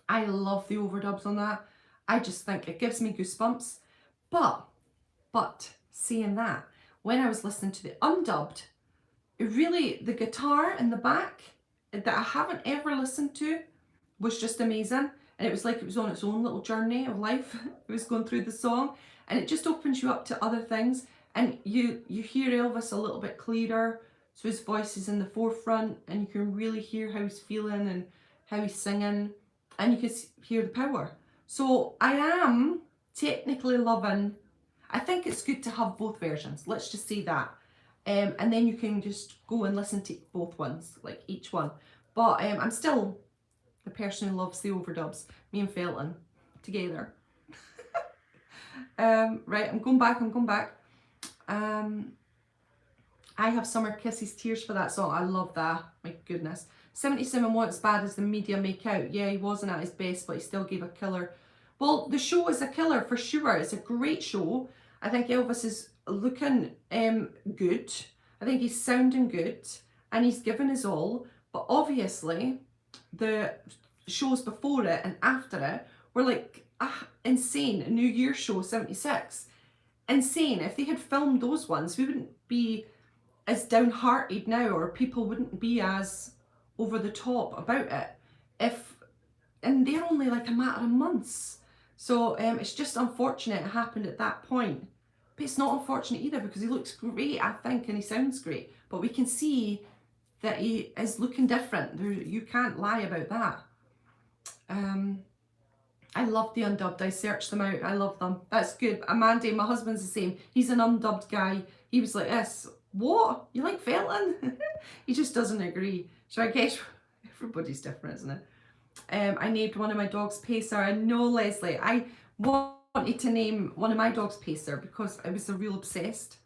I love the overdubs on that. I just think it gives me goosebumps. But saying that, when I was listening to the undubbed, the guitar in the back that I haven't ever listened to was just amazing. And it was like it was on its own little journey of life. It was going through the song, and it just opens you up to other things. And you hear Elvis a little bit clearer, so his voice is in the forefront, and you can really hear how he's feeling and how he's singing, and you can hear the power. So I am technically loving. I think it's good to have both versions. Let's just say that. And then you can just go and listen to both ones, like each one. But I'm still the person who loves the overdubs. Me and Felton together. Right, I'm going back. I Have Summer Kisses, Tears for that song. I love that. My goodness. 77 wasn't as bad as the media make out. Yeah, he wasn't at his best, but he still gave a killer. Well, the show is a killer for sure. It's a great show. I think Elvis is looking good. I think he's sounding good, and he's given his all. But obviously, the shows before it and after it were like insane. New Year's show 76, insane. If they had filmed those ones, we wouldn't be as downhearted now, or people wouldn't be as over the top about it. If and they're only like a matter of months. So it's just unfortunate it happened at that point. But it's not unfortunate either, because he looks great, I think, and he sounds great. But we can see that he is looking different. You can't lie about that. I love the undubbed. I searched them out. I love them. That's good. Amanda, my husband's the same. He's an undubbed guy. He was like this. What? You like Felton? He just doesn't agree. So I guess everybody's different, isn't it? I named one of my dogs Pacer. I know, Leslie. I wanted to name one of my dogs Pacer because I was so real obsessed.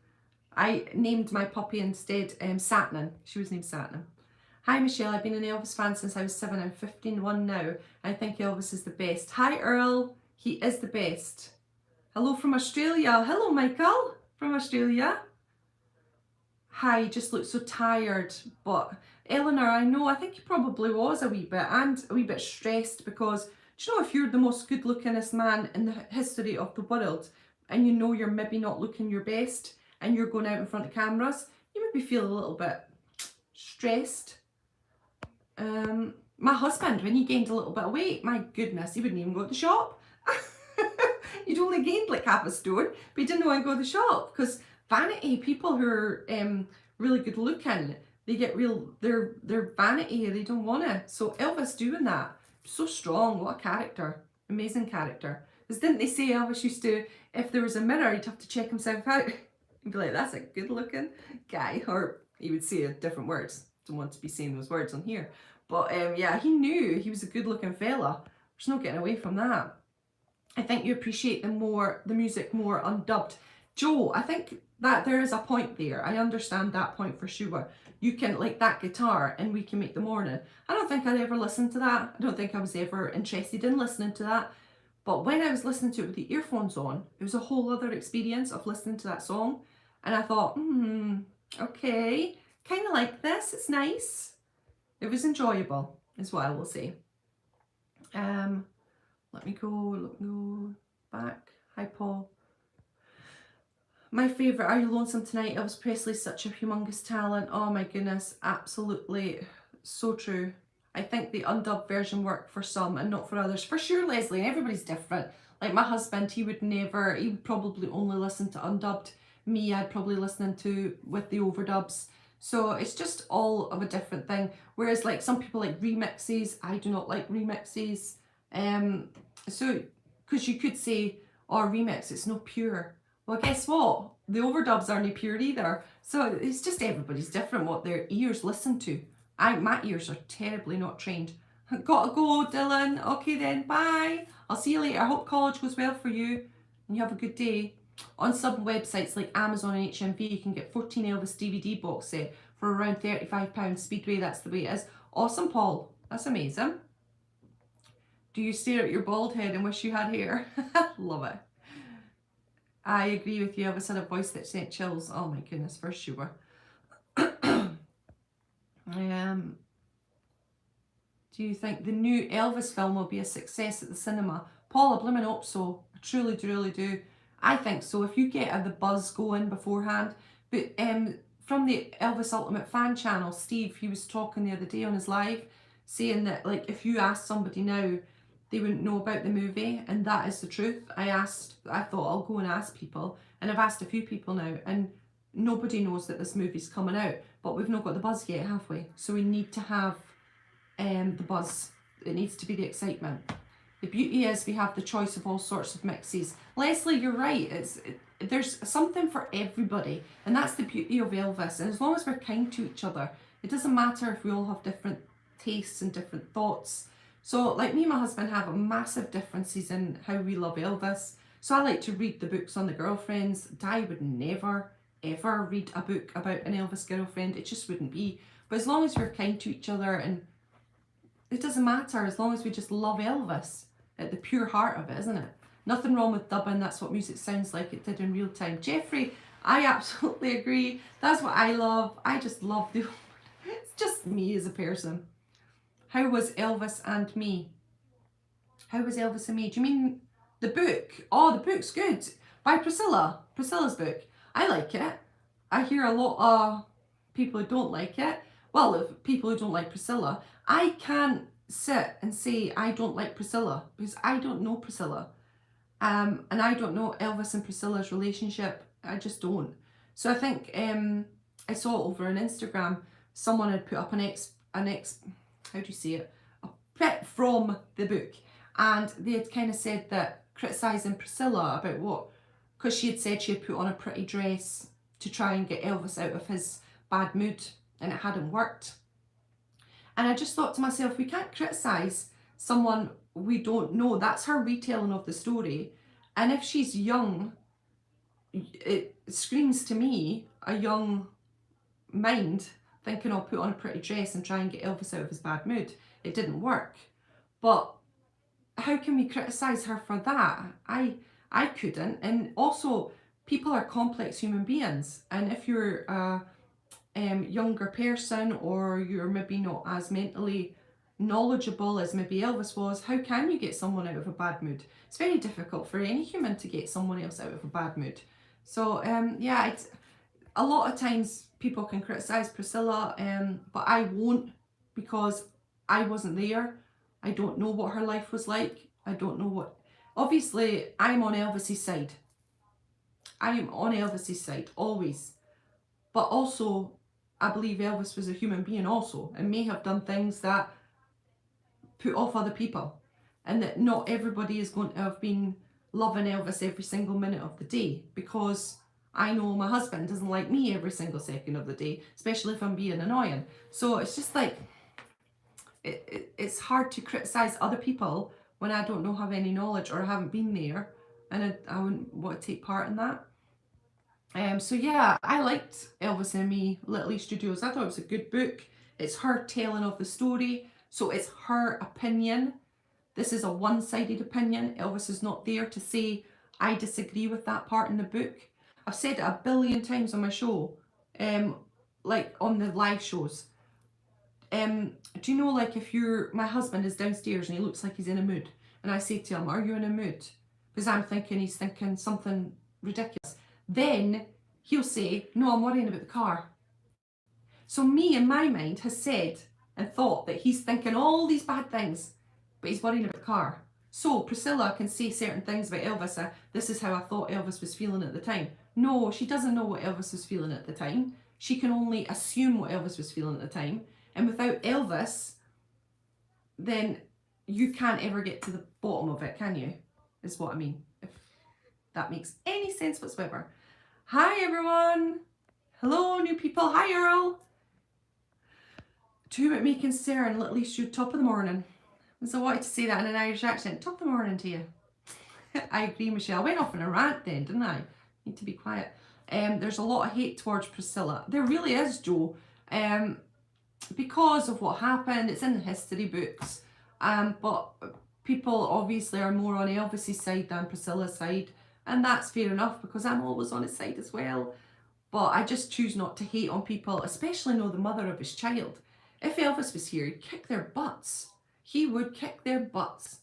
I named my puppy instead Satnam. She was named Satnam. Hi Michelle, I've been an Elvis fan since I was 7. I'm 15 now. I think Elvis is the best. Hi Earl, he is the best. Hello from Australia. Hello Michael from Australia. Hi, you just look so tired. But Eleanor, I know, I think he probably was a wee bit, and a wee bit stressed, because do you know, if you're the most good lookingest man in the history of the world, and you know you're maybe not looking your best, and you're going out in front of cameras, you maybe feel a little bit stressed. My husband, when he gained a little bit of weight, my goodness, he wouldn't even go to the shop. He'd only gained like half a stone, but he didn't want to go to the shop, because vanity, people who are really good looking, they get real, they're vanity, they don't want to. So Elvis doing that, so strong, what a character, amazing character. Because didn't they say Elvis used to, if there was a mirror, he'd have to check himself out. He'd be like, that's a good looking guy, or he would say different words. Don't want to be saying those words on here. But yeah, he knew he was a good looking fella. There's no getting away from that. I think you appreciate the music more undubbed. Joe, I think that there is a point there. I understand that point for sure. You can, like that guitar and We Can Make the Morning. I don't think I'd ever listened to that. I don't think I was ever interested in listening to that. But when I was listening to it with the earphones on, it was a whole other experience of listening to that song. And I thought, okay, kind of like this, it's nice. It was enjoyable, is what I will say. Let me go back. Hi, Paul. My favourite, Are You Lonesome Tonight? Elvis Presley's such a humongous talent. Oh my goodness, absolutely so true. I think the undubbed version worked for some and not for others. For sure, Leslie, and everybody's different. Like my husband, he would probably only listen to undubbed. Me, I'd probably listen to with the overdubs. So it's just all of a different thing. Whereas like some people like remixes, I do not like remixes. So, because you could say, oh, remix, it's not pure. Well, guess what? The overdubs aren't pure either. So it's just everybody's different what their ears listen to. My ears are terribly not trained. Gotta go, Dylan. Okay then, bye. I'll see you later. I hope college goes well for you and you have a good day. On some websites like Amazon and HMV, you can get 14 Elvis DVD box set for around £35. Speedway, that's the way it is. Awesome, Paul. That's amazing. Do you stare at your bald head and wish you had hair? Love it. I agree with you. Elvis had a voice that sent chills. Oh my goodness, for sure. Do you think the new Elvis film will be a success at the cinema? Paul, I blooming hope so. I truly do. I think so. If you get the buzz going beforehand. But from the Elvis Ultimate Fan channel, Steve, he was talking the other day on his live, saying that like if you ask somebody now, they wouldn't know about the movie, and that is the truth. I thought I'll go and ask people, and I've asked a few people now, and nobody knows that this movie's coming out, but we've not got the buzz yet, have we? So we need to have the buzz. It needs to be the excitement. The beauty is we have the choice of all sorts of mixes. Leslie, you're right. There's something for everybody, and that's the beauty of Elvis. And as long as we're kind to each other, it doesn't matter if we all have different tastes and different thoughts. So like me and my husband have massive differences in how we love Elvis. So I like to read the books on the girlfriends. Di would never, ever read a book about an Elvis girlfriend. It just wouldn't be. But as long as we're kind to each other, and it doesn't matter, as long as we just love Elvis at the pure heart of it, isn't it? Nothing wrong with dubbing. That's what music sounds like it did in real time. Jeffrey, I absolutely agree. That's what I love. I just love it's just me as a person. How was Elvis and Me? How was Elvis and Me? Do you mean the book? Oh, the book's good. By Priscilla. Priscilla's book. I like it. I hear a lot of people who don't like it. Well, people who don't like Priscilla. I can't sit and say I don't like Priscilla, because I don't know Priscilla. And I don't know Elvis and Priscilla's relationship. I just don't. So I think I saw it over on Instagram. Someone had put up an how do you say it? A bit from the book. And they had kind of said that, criticising Priscilla about what, because she had said she had put on a pretty dress to try and get Elvis out of his bad mood, and it hadn't worked. And I just thought to myself, we can't criticise someone we don't know. That's her retelling of the story. And if she's young, it screams to me a young mind thinking I'll put on a pretty dress and try and get Elvis out of his bad mood. It didn't work. But how can we criticise her for that? I couldn't. And also, people are complex human beings. And if you're a younger person, or you're maybe not as mentally knowledgeable as maybe Elvis was, how can you get someone out of a bad mood? It's very difficult for any human to get someone else out of a bad mood. So yeah, it's a lot of times people can criticize Priscilla, but I won't, because I wasn't there. I don't know what her life was like. I don't know what, obviously I'm on Elvis's side. I am on Elvis's side always, but also I believe Elvis was a human being also, and may have done things that put off other people, and that not everybody is going to have been loving Elvis every single minute of the day, because I know my husband doesn't like me every single second of the day, especially if I'm being annoying. So it's just like, it's hard to criticize other people when I don't know, have any knowledge, or haven't been there, and I wouldn't want to take part in that. So yeah, I liked Elvis and Me, Little E Studios. I thought it was a good book. It's her telling of the story, so it's her opinion. This is a one-sided opinion. Elvis is not there to say, I disagree with that part in the book. I've said it a billion times on my show, like on the live shows. Do you know, like, if my husband is downstairs and he looks like he's in a mood, and I say to him, are you in a mood? Because I'm thinking he's thinking something ridiculous. Then he'll say, no, I'm worrying about the car. So me, in my mind, has said and thought that he's thinking all these bad things, but he's worrying about the car. So Priscilla can say certain things about Elvis. This is how I thought Elvis was feeling at the time. No, she doesn't know what Elvis was feeling at the time. She can only assume what Elvis was feeling at the time. And without Elvis, then you can't ever get to the bottom of it, can you? Is what I mean, if that makes any sense whatsoever. Hi everyone. Hello new people. Hi Earl. To whom it may concern, at least you top of the morning. So I wanted to say that in an Irish accent. Top of the morning to you. I agree, Michelle. I went off on a rant then, didn't I? Need to be quiet. There's a lot of hate towards Priscilla. There really is, Joe. Because of what happened. It's in the history books. But people obviously are more on Elvis's side than Priscilla's side. And that's fair enough, because I'm always on his side as well. But I just choose not to hate on people, especially know the mother of his child. If Elvis was here, he'd kick their butts. He would kick their butts.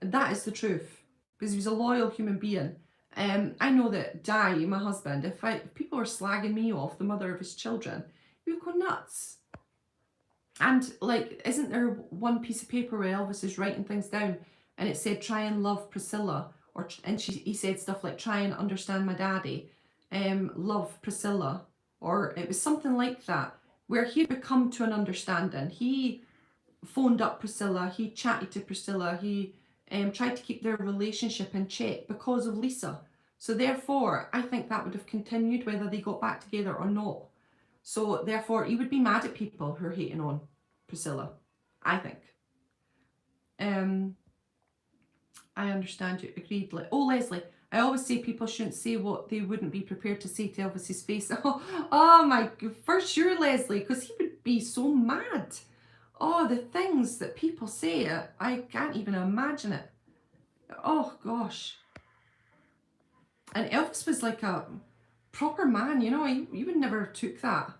And that is the truth. Because he was a loyal human being. I know that Di, my husband, if people were slagging me off, the mother of his children, he would go nuts. And like, isn't there one piece of paper where Elvis is writing things down and it said, try and love Priscilla? And he said stuff like, try and understand my daddy, love Priscilla. Or it was something like that, where he'd become to an understanding. He phoned up Priscilla, he chatted to Priscilla, he tried to keep their relationship in check because of Lisa. So therefore, I think that would have continued whether they got back together or not. So therefore, he would be mad at people who are hating on Priscilla, I think. I understand you. Agreed. Oh, Leslie, I always say people shouldn't say what they wouldn't be prepared to say to Elvis's face. Oh my, for sure, Leslie, because he would be so mad. Oh, the things that people say, I can't even imagine it. Oh, gosh. And Elvis was like a proper man, you know, you would never took that.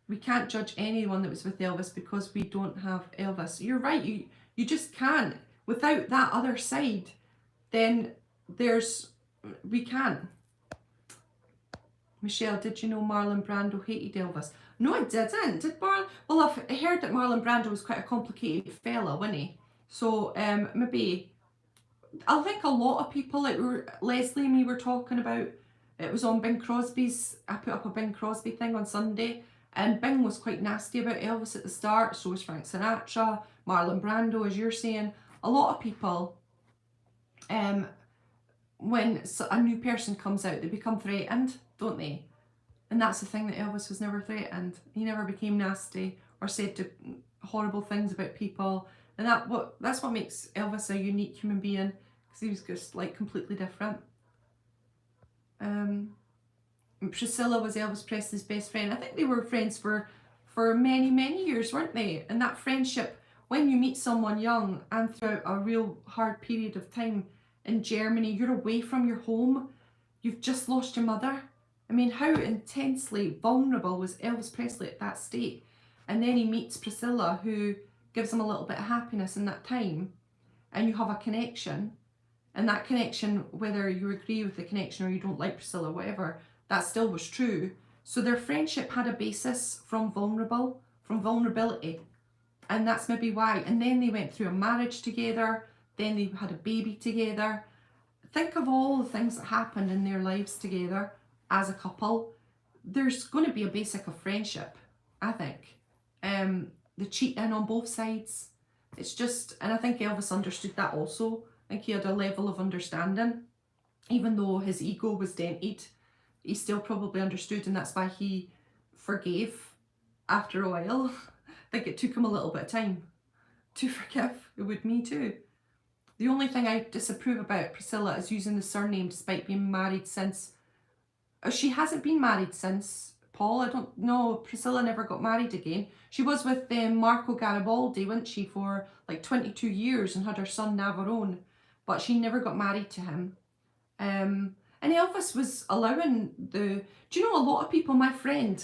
We can't judge anyone that was with Elvis because we don't have Elvis. You're right, you just can't. Without that other side, then we can't. Michelle, did you know Marlon Brando hated Elvis? No, I didn't. Did Marlon? Well, I've heard that Marlon Brando was quite a complicated fella, wasn't he? So maybe I think a lot of people, like Leslie and me were talking about, it was on Bing Crosby's, I put up a Bing Crosby thing on Sunday, and Bing was quite nasty about Elvis at the start, so was Frank Sinatra, Marlon Brando, as you're saying. A lot of people, when a new person comes out, they become threatened, don't they? And that's the thing, that Elvis was never threatened. He never became nasty or said horrible things about people. And that's what makes Elvis a unique human being, because he was just like completely different. Priscilla was Elvis Presley's best friend. I think they were friends for many, many years, weren't they? And that friendship, when you meet someone young and throughout a real hard period of time in Germany, you're away from your home, you've just lost your mother. I mean, how intensely vulnerable was Elvis Presley at that state? And then he meets Priscilla, who gives him a little bit of happiness in that time, and you have a connection. And that connection, whether you agree with the connection or you don't like Priscilla, whatever, that still was true. So their friendship had a basis from vulnerability. And that's maybe why. And then they went through a marriage together, then they had a baby together. Think of all the things that happened in their lives together as a couple. There's going to be a basic of friendship, I think. The cheating on both sides. It's just, and I think Elvis understood that also. I think he had a level of understanding. Even though his ego was dented, he still probably understood, and that's why he forgave after a while. I think it took him a little bit of time to forgive. It would me too. The only thing I disapprove about Priscilla is using the surname despite being married since. She hasn't been married since, Paul. I don't know. Priscilla never got married again. She was with Marco Garibaldi, wasn't she, for like 22 years and had her son Navarone, but she never got married to him. And Elvis was allowing do you know, a lot of people, my friend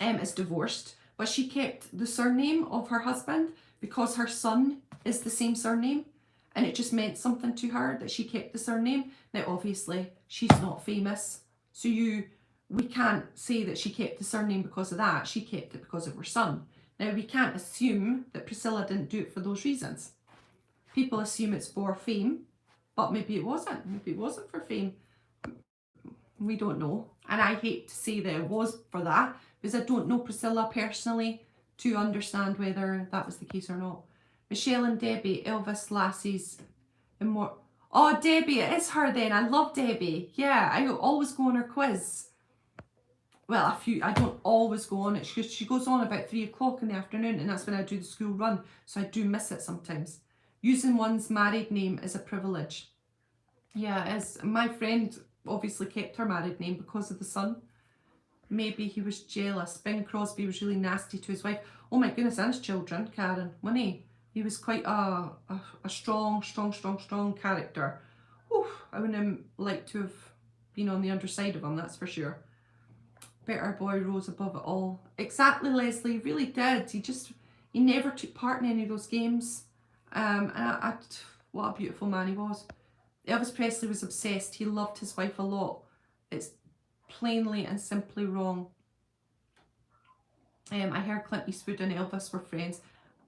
is divorced, but she kept the surname of her husband because her son is the same surname, and it just meant something to her that she kept the surname. Now obviously she's not famous, so we can't say that she kept the surname because of that. She kept it because of her son. Now we can't assume that Priscilla didn't do it for those reasons. People assume it's for fame, but maybe it wasn't. Maybe it wasn't for fame. We don't know. And I hate to say that it was for that, because I don't know Priscilla personally to understand whether that was the case or not. Michelle and Debbie, Elvislass's immortal. Oh, Debbie, it is her then. I love Debbie. Yeah, I always go on her quiz. Well, I don't always go on it. She goes on about 3 o'clock in the afternoon, and that's when I do the school run, so I do miss it sometimes. Using one's married name is a privilege. Yeah, as my friend obviously kept her married name because of the son. Maybe he was jealous. Bing Crosby was really nasty to his wife. Oh my goodness, and his children, Karen, wasn't he? He was quite a strong character. Oof, I wouldn't have liked to have been on the underside of him, that's for sure. Better boy rose above it all. Exactly, Leslie, he really did. He never took part in any of those games. And what a beautiful man he was. Elvis Presley was obsessed. He loved his wife a lot. It's plainly and simply wrong. I heard Clint Eastwood and Elvis were friends,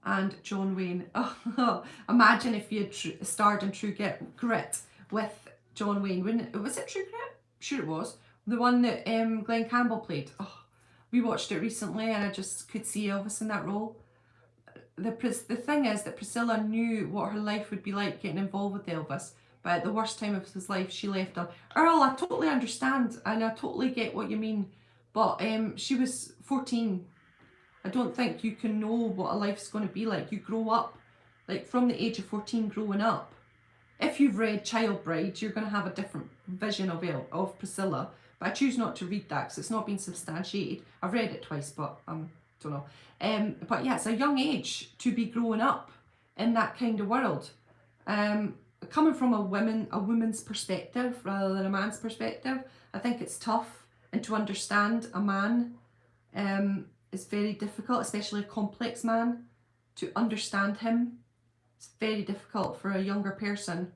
and John Wayne. Oh, imagine if you had starred in True Grit with John Wayne. Was it True Grit? Sure it was. The one that Glenn Campbell played. Oh, we watched it recently, and I just could see Elvis in that role. The thing is that Priscilla knew what her life would be like getting involved with Elvis, but at the worst time of his life, she left him. Earl, I totally understand, and I totally get what you mean, but she was 14. I don't think you can know what a life's going to be like. You grow up, like from the age of 14 growing up. If you've read Child Bride, you're going to have a different vision of Priscilla, but I choose not to read that because it's not been substantiated. I've read it twice, but don't know. But yeah, it's a young age to be growing up in that kind of world. Coming from a woman's perspective rather than a man's perspective, I think it's tough, and to understand a man is very difficult, especially a complex man. To understand him, it's very difficult for a younger person,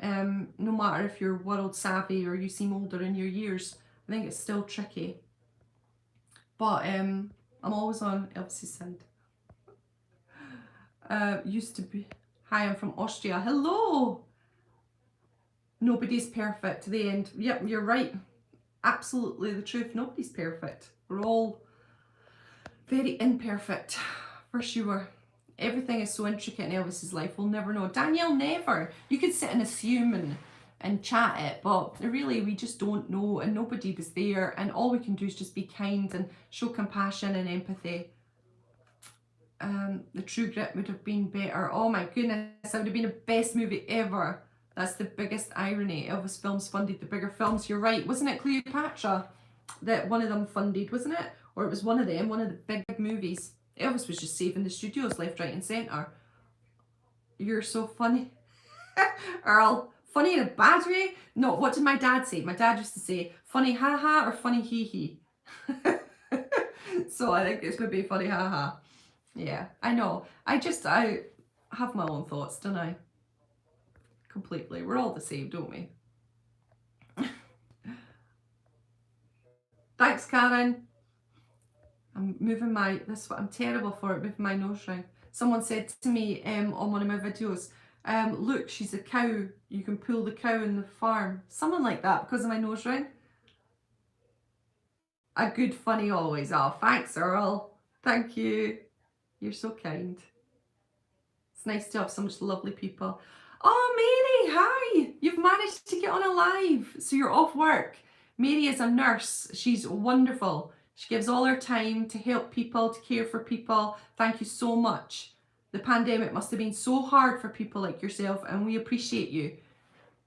no matter if you're world savvy or you seem older in your years. I think it's still tricky. But I'm always on Elvis's side. Used to be. Hi, I'm from Austria. Hello. Nobody's perfect to the end. Yep, you're right. Absolutely the truth. Nobody's perfect. We're all very imperfect, for sure. Everything is so intricate in Elvis's life, we'll never know. Danielle, never. You could sit and assume and chat it, but really we just don't know, and nobody was there, and all we can do is just be kind and show compassion and empathy. The True Grit would have been better. Oh my goodness, that would have been the best movie ever. That's the biggest irony. Elvis Films funded the bigger films. You're right. Wasn't it Cleopatra that one of them funded, wasn't it? Or it was one of them, one of the big movies. Elvis was just saving the studios left, right and centre. You're so funny. Earl, funny in a bad way? No, what did my dad say? My dad used to say, funny ha-ha or funny hee-hee. So I think it's going to be funny ha-ha. Yeah, I know. I have my own thoughts, don't I? Completely. We're all the same, don't we? Thanks, Karen. I'm moving my, I'm terrible for it, moving my nose ring. Someone said to me on one of my videos, look, she's a cow. You can pull the cow in the farm. Something like that because of my nose ring. A good funny always. Oh, thanks, Earl. Thank you. You're so kind. It's nice to have so much lovely people. Oh, Mary, hi. You've managed to get on a live. So you're off work. Mary is a nurse. She's wonderful. She gives all her time to help people, to care for people. Thank you so much. The pandemic must have been so hard for people like yourself, and we appreciate you.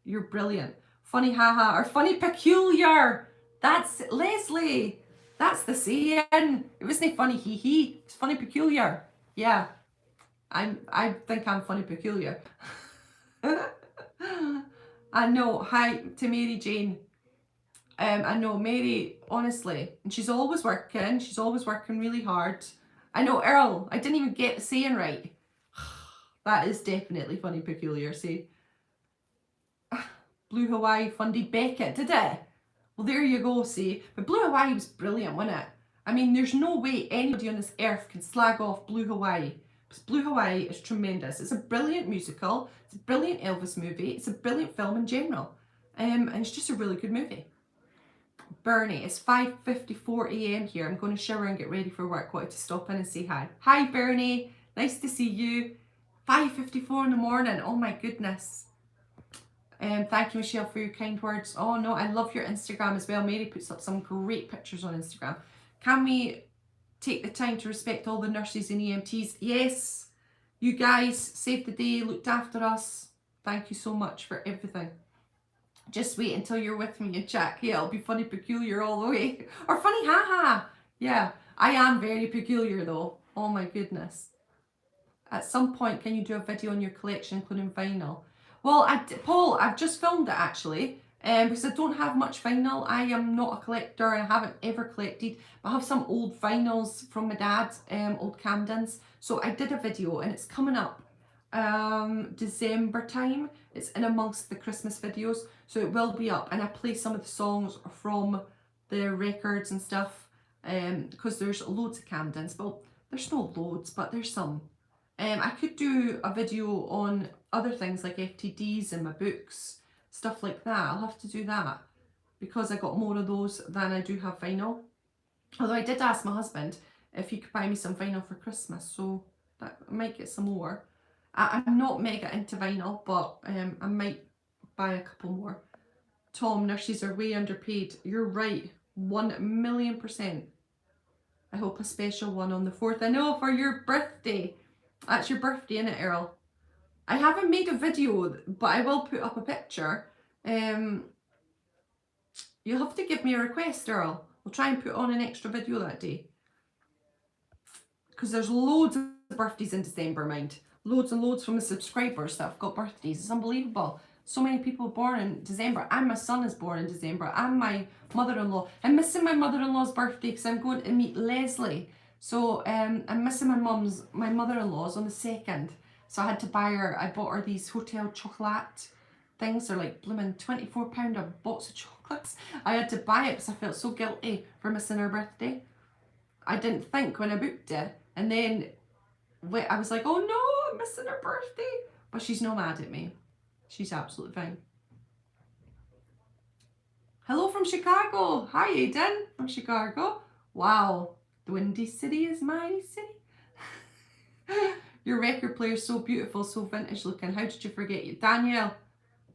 You're brilliant. Funny haha, or funny peculiar. That's Leslie. That's the saying. It wasn't funny hee hee. It's funny peculiar. Yeah. I think I'm funny peculiar. I know. Hi to Mary Jane. I know Mary, honestly, and she's always working. She's always working really hard. I know, Earl, I didn't even get the saying right. That is definitely funny peculiar. See, Blue Hawaii funded Beckett, did it? Well, there you go, see. But Blue Hawaii was brilliant, wasn't it? I mean, there's no way anybody on this earth can slag off Blue Hawaii. Because Blue Hawaii is tremendous. It's a brilliant musical. It's a brilliant Elvis movie. It's a brilliant film in general. And it's just a really good movie. Bernie, it's 5:54 a.m. here. I'm going to shower and get ready for work. Wanted to stop in and say hi. Hi, Bernie. Nice to see you. 5:54 in the morning. Oh my goodness. Thank you, Michelle, for your kind words. Oh no, I love your Instagram as well. Mary puts up some great pictures on Instagram. Can we take the time to respect all the nurses and EMTs? Yes. You guys saved the day, looked after us. Thank you so much for everything. Just wait until you're with me and chat. Yeah, it'll be funny peculiar all the way. Or funny haha. Yeah, I am very peculiar though. Oh my goodness. At some point, can you do a video on your collection, including vinyl? Well, Paul, I've just filmed it actually. Because I don't have much vinyl. I am not a collector. I haven't ever collected. But I have some old vinyls from my dad, old Camdens. So I did a video and it's coming up December time. It's in amongst the Christmas videos, so it will be up, and I play some of the songs from the records and stuff, because there's loads of Camdens. Well, there's no loads, but there's some. I could do a video on other things like FTDs and my books, stuff like that. I'll have to do that because I got more of those than I do have vinyl. Although I did ask my husband if he could buy me some vinyl for Christmas, so that I might get some more. I'm not mega into vinyl, but I might buy a couple more. Tom, nurses are way underpaid. You're right, 1,000,000%. I hope a special one on the 4th. I know, for your birthday. That's your birthday, innit, Earl? I haven't made a video, but I will put up a picture. You'll have to give me a request, Earl. We'll try and put on an extra video that day. Because there's loads of birthdays in December, mind. Loads and loads from the subscribers that have got birthdays. It's unbelievable. So many people born in December. And my son is born in December. And my mother-in-law. I'm missing my mother-in-law's birthday because I'm going to meet Leslie. So I'm missing my mother-in-law's on the 2nd. So I had to buy her, I bought her these Hotel Chocolat things are like blooming £24 a box of chocolates. I had to buy it because I felt so guilty for missing her birthday. I didn't think when I booked it, and then I was like, oh no, I'm missing her birthday. But she's not mad at me. She's absolutely fine. Hello from Chicago. Hi, Aiden from Chicago. Wow, the Windy City is my city. Your record player is so beautiful, so vintage looking. How did you forget it? Danielle,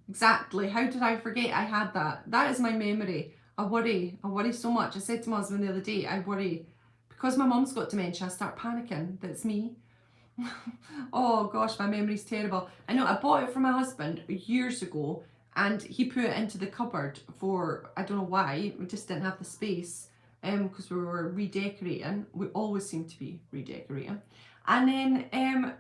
exactly. How did I forget I had that? That is my memory. I worry so much. I said to my husband the other day, I worry. Because my mum's got dementia, I start panicking. That's me. Oh gosh, my memory's terrible. I know I bought it for my husband years ago and he put it into the cupboard for, I don't know why, we just didn't have the space because we were redecorating. We always seem to be redecorating. And then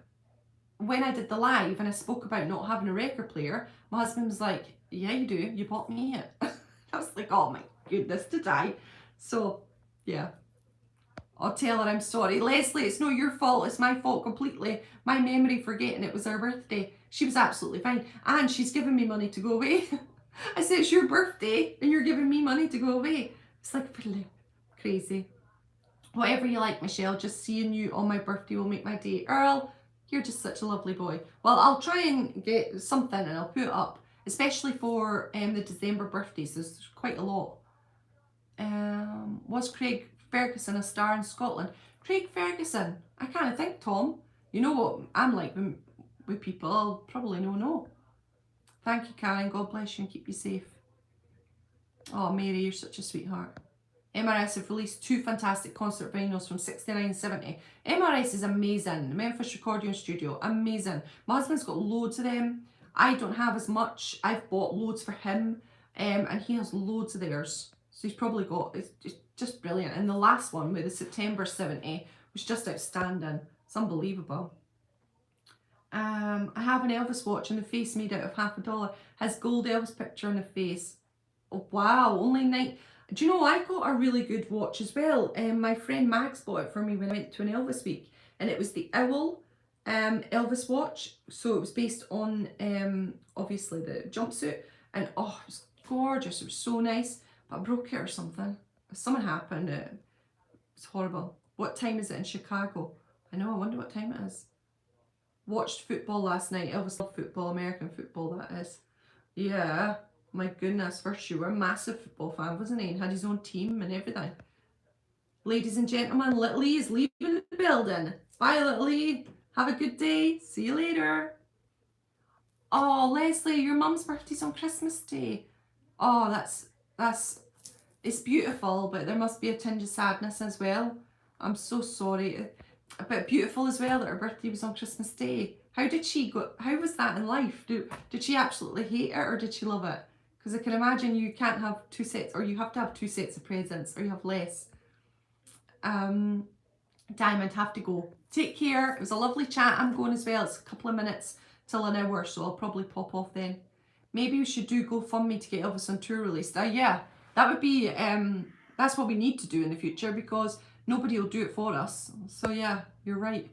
when I did the live and I spoke about not having a record player, my husband was like, yeah you do, you bought me it. I was like, oh my goodness, did I? So yeah, I'll tell her I'm sorry. Leslie, it's not your fault, it's my fault completely. My memory forgetting it was her birthday. She was absolutely fine. And she's given me money to go away. I said, it's your birthday and you're giving me money to go away. It's like really crazy. Whatever you like, Michelle, just seeing you on my birthday will make my day. Earl, you're just such a lovely boy. Well, I'll try and get something and I'll put it up, especially for the December birthdays. There's quite a lot. Was Craig Ferguson a star in Scotland? Craig Ferguson, I kind of think, Tom. You know what I'm like with people, I'll probably no. Thank you, Karen. God bless you and keep you safe. Oh, Mary, you're such a sweetheart. MRS have released 2 fantastic concert vinyls from 69 and 70. MRS is amazing. The Memphis Recording Studio, amazing. My husband's got loads of them. I don't have as much. I've bought loads for him and he has loads of theirs. So he's probably got, it's just brilliant. And the last one with the September 70 was just outstanding. It's unbelievable. I have an Elvis watch and the face made out of $50. Has gold Elvis picture on the face. Oh wow, only 9. Do you know, I got a really good watch as well. My friend Max bought it for me when I went to an Elvis week. And it was the Owl Elvis watch. So it was based on, obviously, the jumpsuit. And oh, it was gorgeous. It was so nice. But I broke it or something. Something happened. It's horrible. What time is it in Chicago? I know, I wonder what time it is. Watched football last night. Elvis loved football, American football that is. Yeah. My goodness, for sure. Massive football fan, wasn't he? And had his own team and everything. Ladies and gentlemen, Little E is leaving the building. Bye, Little E. Have a good day. See you later. Oh, Leslie, your mum's birthday's on Christmas Day. Oh, it's beautiful, but there must be a tinge of sadness as well. I'm so sorry. But beautiful as well that her birthday was on Christmas Day. How did she go? How was that in life? Did she absolutely hate it or did she love it? Because I can imagine you can't have 2 sets, or you have to have 2 sets of presents, or you have less. Diamond, have to go. Take care. It was a lovely chat. I'm going as well. It's a couple of minutes till an hour, so I'll probably pop off then. Maybe we should do GoFundMe to get Elvis on tour released. Yeah, that would be, that's what we need to do in the future because nobody will do it for us. So yeah, you're right.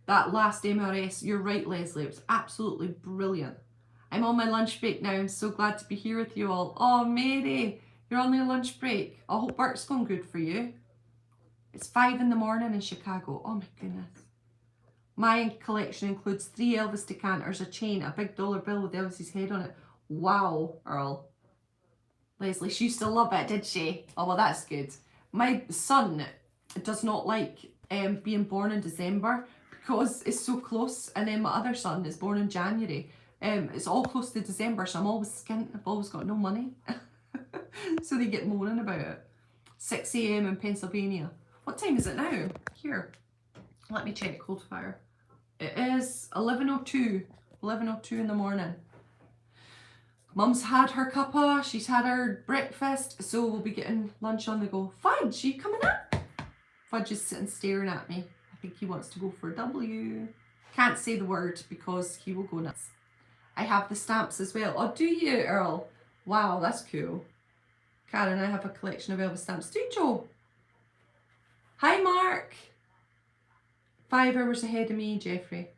That last MRS, you're right, Leslie. It was absolutely brilliant. I'm on my lunch break now. I'm so glad to be here with you all. Oh, Mary, you're on your lunch break. I hope work's going good for you. It's 5 in the morning in Chicago. Oh my goodness. My collection includes 3 Elvis decanters, a chain, a big dollar bill with Elvis's head on it. Wow, Earl. Leslie, she used to love it, did she? Oh, well, that's good. My son does not like being born in December because it's so close, and then my other son is born in January. It's all close to December, so I'm always skint. I've always got no money. So they get moaning about it. 6 a.m. in Pennsylvania. What time is it now? Here. Let me check Coldfire. It is 11:02. 11:02 in the morning. Mum's had her cuppa, she's had her breakfast, so we'll be getting lunch on the go. Fudge, are you coming up? Fudge is sitting staring at me. I think he wants to go for a W. Can't say the word because he will go nuts. I have the stamps as well. Oh, do you, Earl? Wow, that's cool. Karen, I have a collection of Elvis stamps. Do you, Joe? Hi, Mark. 5 hours ahead of me, Jeffrey.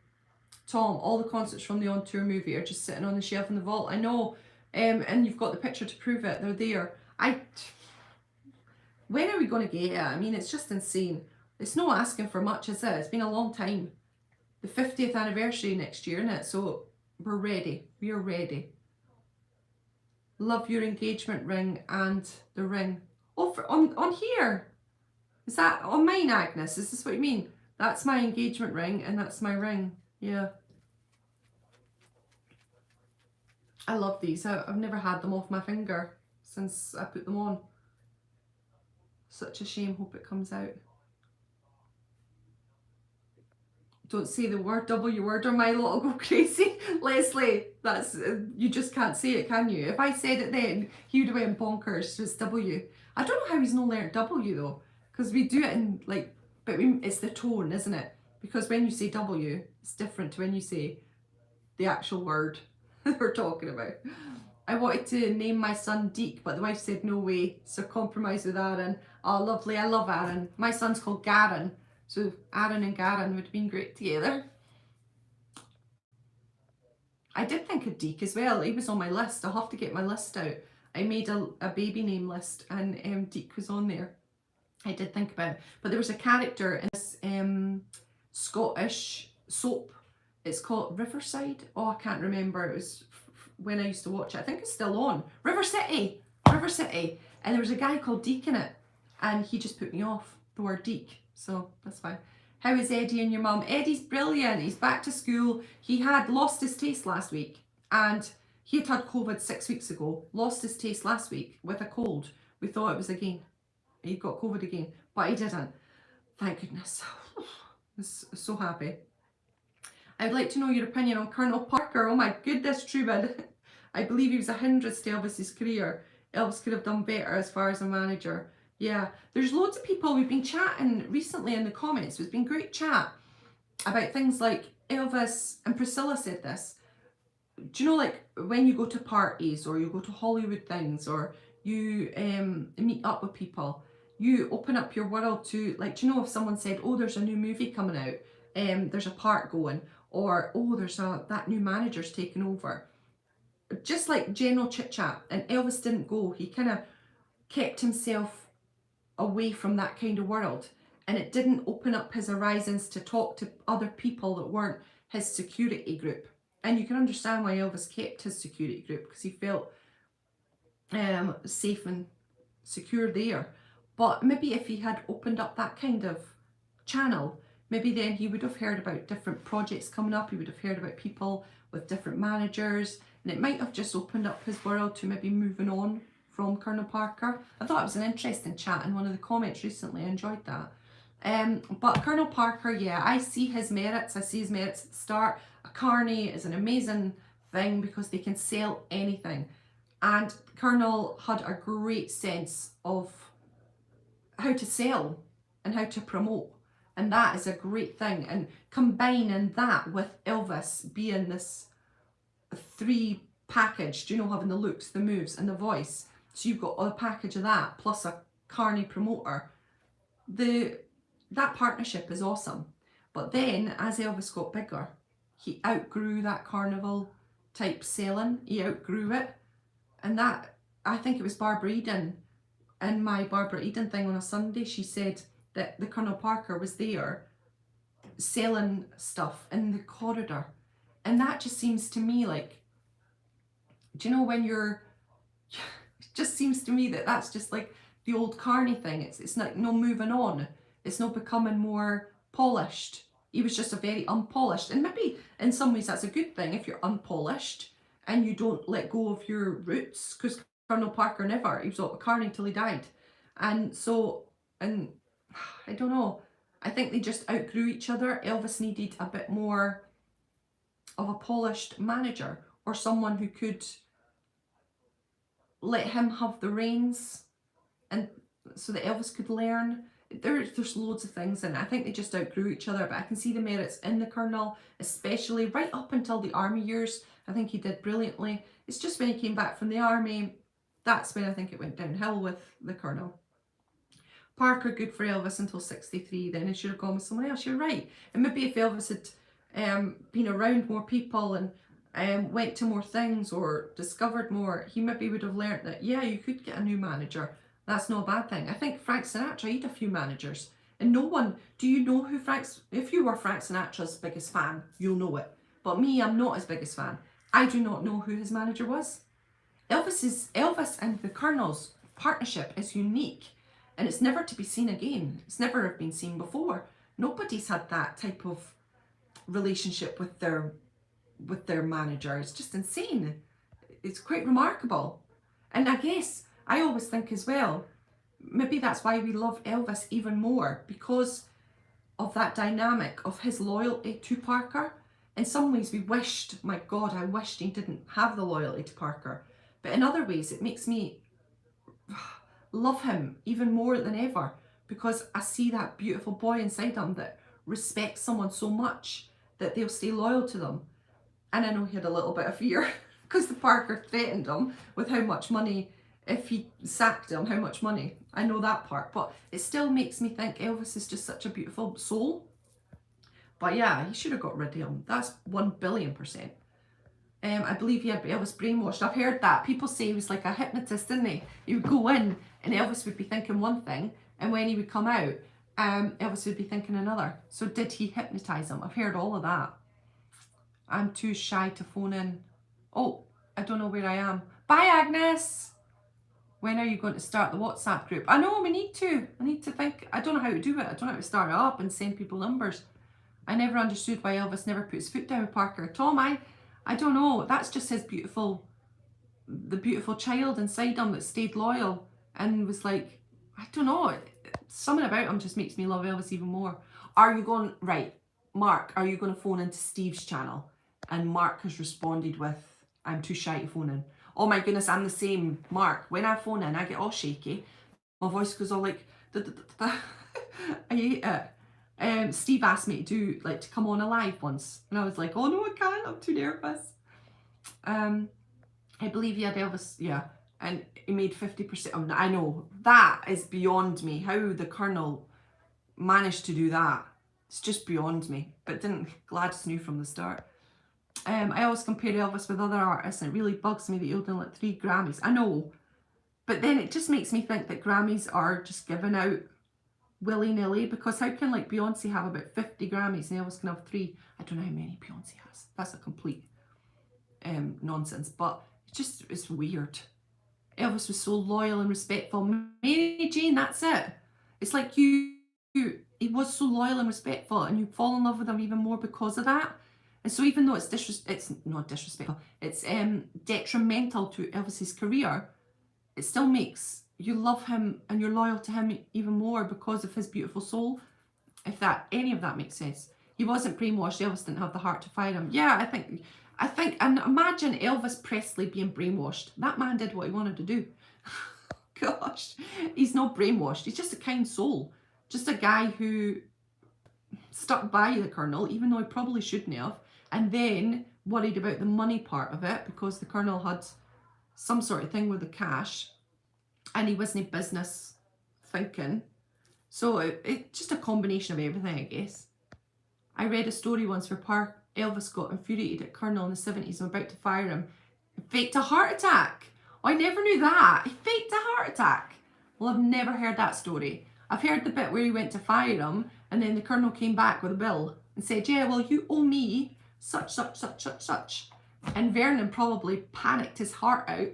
Tom, all the concerts from the On Tour movie are just sitting on the shelf in the vault. I know, and you've got the picture to prove it. They're there. When are we going to get it? I mean, it's just insane. It's no asking for much, is it? It's been a long time. The 50th anniversary next year, isn't it? So we're ready. We are ready. Love your engagement ring and the ring. Oh, on here. Is that on mine, Agnes? Is this what you mean? That's my engagement ring and that's my ring. Yeah. I love these. I've never had them off my finger since I put them on. Such a shame. Hope it comes out. Don't say the word W word or Milo will go crazy. Leslie, that's, you just can't say it, can you? If I said it then, he would have went bonkers. So it's W. I don't know how he's not learnt W though, because we do it in like, but it's the tone, isn't it? Because when you say W, it's different to when you say the actual word we're talking about. I wanted to name my son Deke, but the wife said no way, so compromise with Aaron. Oh, lovely. I love Aaron. My son's called Garen. So Aaron and Garen would have been great together. I did think of Deke as well. He was on my list. I'll have to get my list out. I made a baby name list and Deke was on there. I did think about it. But there was a character in this Scottish soap. It's called Riverside. Oh, I can't remember. It was when I used to watch it. I think it's still on. River City. River City. And there was a guy called Deke in it. And he just put me off the word Deke. So that's fine. How is Eddie and your mum? Eddie's brilliant. He's back to school. He had lost his taste last week. And he had COVID 6 weeks ago. Lost his taste last week with a cold. We thought it was again. He got COVID again. But he didn't. Thank goodness. I was so happy. I'd like to know your opinion on Colonel Parker. Oh my goodness, Trubin. I believe he was a hindrance to Elvis's career. Elvis could have done better as far as a manager. Yeah, there's loads of people we've been chatting recently in the comments. It's been great chat about things like Elvis, and Priscilla said this. Do you know, like when you go to parties or you go to Hollywood things or you meet up with people, you open up your world to, like, do you know if someone said, oh, there's a new movie coming out, there's a part going, or oh, there's that new manager's taken over. Just like general chit chat. And Elvis didn't go. He kind of kept himself away from that kind of world, and it didn't open up his horizons to talk to other people that weren't his security group. And you can understand why Elvis kept his security group, because he felt safe and secure there. But maybe if he had opened up that kind of channel, maybe then he would have heard about different projects coming up. He would have heard about people with different managers, and it might have just opened up his world to maybe moving on from Colonel Parker. I thought it was an interesting chat in one of the comments recently. I enjoyed that. But Colonel Parker, yeah, I see his merits. I see his merits at the start. A carny is an amazing thing because they can sell anything. And Colonel had a great sense of how to sell and how to promote. And that is a great thing. And combining that with Elvis being this 3 package, you know, having the looks, the moves and the voice. So you've got a package of that plus a carny promoter. That partnership is awesome. But then as Elvis got bigger, he outgrew that carnival type selling. He outgrew it. And that, I think it was Barbara Eden, in my Barbara Eden thing on a Sunday, she said that the Colonel Parker was there selling stuff in the corridor. And that just seems to me like, do you know, when you're, it just seems to me that that's just like the old carny thing. It's like no moving on. It's not becoming more polished. He was just a very unpolished, and maybe in some ways that's a good thing if you're unpolished and you don't let go of your roots, because Colonel Parker never, he was a carny till he died. And so, and I don't know, I think they just outgrew each other. Elvis needed a bit more of a polished manager, or someone who could let him have the reins, and so that Elvis could learn. There's loads of things, and I think they just outgrew each other, but I can see the merits in the Colonel, especially right up until the army years. I think he did brilliantly. It's just when he came back from the army, that's when I think it went downhill with the Colonel. Parker, good for Elvis until 63, then he should have gone with someone else. You're right. And maybe if Elvis had been around more people and went to more things or discovered more, he maybe would have learnt that, yeah, you could get a new manager. That's not a bad thing. I think Frank Sinatra had a few managers. And no one, do you know who if you were Frank Sinatra's biggest fan, you'll know it. But me, I'm not his biggest fan. I do not know who his manager was. Elvis and the Colonel's partnership is unique. And it's never to be seen again. It's never been seen before. Nobody's had that type of relationship with their manager. It's just insane. It's quite remarkable. And I guess I always think as well, maybe that's why we love Elvis even more, because of that dynamic of his loyalty to Parker. In some ways we wished, my God, I wished he didn't have the loyalty to Parker. But in other ways it makes me love him even more than ever, because I see that beautiful boy inside him that respects someone so much that they'll stay loyal to them. And I know he had a little bit of fear because the Parker threatened him with how much money, if he sacked him, how much money. I know that part, but it still makes me think Elvis is just such a beautiful soul. But yeah, he should have got rid of him. That's 1,000,000,000%. I believe he had Elvis brainwashed. I've heard that. People say he was like a hypnotist, didn't they? He would go in and Elvis would be thinking one thing, and when he would come out, Elvis would be thinking another. So did he hypnotise him? I've heard all of that. I'm too shy to phone in. Oh, I don't know where I am. Bye, Agnes. When are you going to start the WhatsApp group? I know, we need to. I need to think. I don't know how to do it. I don't know how to start it up and send people numbers. I never understood why Elvis never put his foot down with Parker. Tom, I don't know. That's just his the beautiful child inside him that stayed loyal and was like, I don't know. Something about him just makes me love Elvis even more. Are you going, right, Mark, are you going to phone into Steve's channel? And Mark has responded with, I'm too shy to phone in. Oh my goodness, I'm the same, Mark. When I phone in, I get all shaky. My voice goes all like, da, da, da, da. I hate it. Steve asked me to come on a live once. And I was like, oh no, I can't, I'm too nervous. I believe he had Elvis, yeah. And he made 50%. I know, that is beyond me. How the Colonel managed to do that. It's just beyond me. But Gladys knew from the start. I always compare Elvis with other artists, and it really bugs me that he'll do like 3 Grammys. I know, but then it just makes me think that Grammys are just given out willy-nilly, because how can like Beyonce have about 50 Grammys and Elvis can have 3? I don't know how many Beyonce has. That's a complete nonsense, but it's weird. Elvis was so loyal and respectful. Mary Jane, that's it. It's like he was so loyal and respectful, and you fall in love with him even more because of that. And so even though it's not disrespectful, it's detrimental to Elvis's career, it still makes you love him and you're loyal to him even more because of his beautiful soul. If any of that makes sense. He wasn't brainwashed. Elvis didn't have the heart to fire him. Yeah, I think, and imagine Elvis Presley being brainwashed. That man did what he wanted to do. Gosh, he's not brainwashed. He's just a kind soul. Just a guy who stuck by the Colonel, even though he probably shouldn't have, and then worried about the money part of it because the Colonel had some sort of thing with the cash and he wasn't business thinking. So it's just a combination of everything, I guess. I read a story once where Elvis got infuriated at Colonel in the 70s and about to fire him. He faked a heart attack. Oh, I never knew that. He faked a heart attack. Well, I've never heard that story. I've heard the bit where he went to fire him and then the Colonel came back with a bill and said, yeah, well, you owe me such, such, such, such, such. And Vernon probably panicked his heart out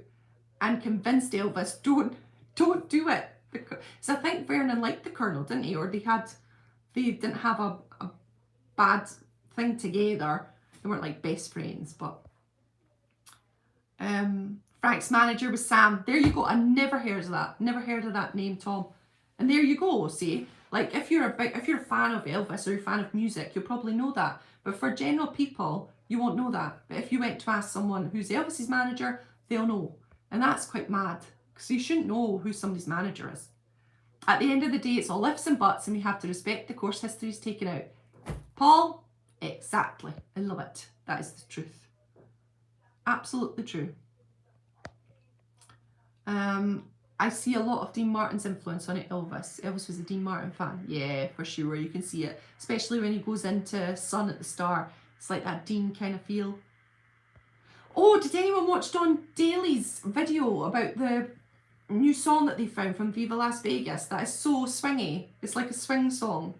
and convinced Elvis, don't do it. So I think Vernon liked the Colonel, didn't he? Or they didn't have a bad thing together. They weren't like best friends, but Frank's manager was Sam. There you go. I never heard of that. Never heard of that name, Tom. And there you go. See, like if you're a fan of Elvis or you're a fan of music, you'll probably know that. But for general people, you won't know that. But if you went to ask someone who's Elvis's manager, they'll know. And that's quite mad, because you shouldn't know who somebody's manager is. At the end of the day, it's all ifs and buts, and we have to respect the course history is taken out. Paul, exactly. I love it. That is the truth. Absolutely true. I see a lot of Dean Martin's influence on it, Elvis. Elvis was a Dean Martin fan. Yeah, for sure. You can see it. Especially when he goes into Sun at the start It's like that Dean kind of feel. Oh, did anyone watch Don Daly's video about the new song that they found from Viva Las Vegas? That is so swingy. It's like a swing song.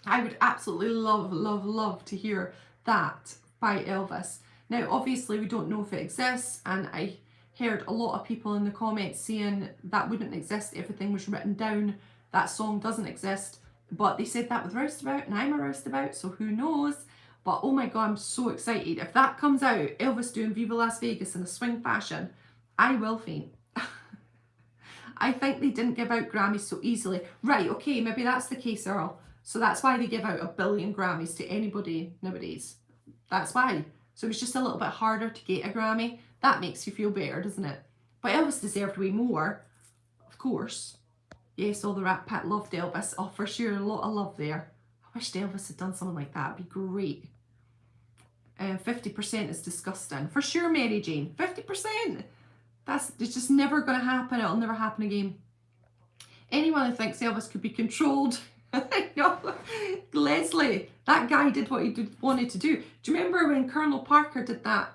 I would absolutely love, love, love to hear that by Elvis. Now, obviously, we don't know if it exists, and I heard a lot of people in the comments saying that wouldn't exist, everything was written down, that song doesn't exist, but they said that with Roustabout, and I'm a Roustabout, so who knows. But oh my god, I'm so excited. If that comes out, Elvis doing Viva Las Vegas in a swing fashion, I will faint. I think they didn't give out Grammys so easily. Right, okay, maybe that's the case, Earl. So that's why they give out 1 billion Grammys to anybody nowadays. That's why. So it's just a little bit harder to get a Grammy. That makes you feel better, doesn't it? But Elvis deserved way more, of course. Yes, all the Rat Pack loved Elvis. Oh, for sure, a lot of love there. I wish Elvis had done something like that. It'd be great. 50% is disgusting. For sure, Mary Jane. 50%. It's just never going to happen. It'll never happen again. Anyone who thinks Elvis could be controlled. No, Leslie, that guy did what he wanted to do. Do you remember when Colonel Parker did that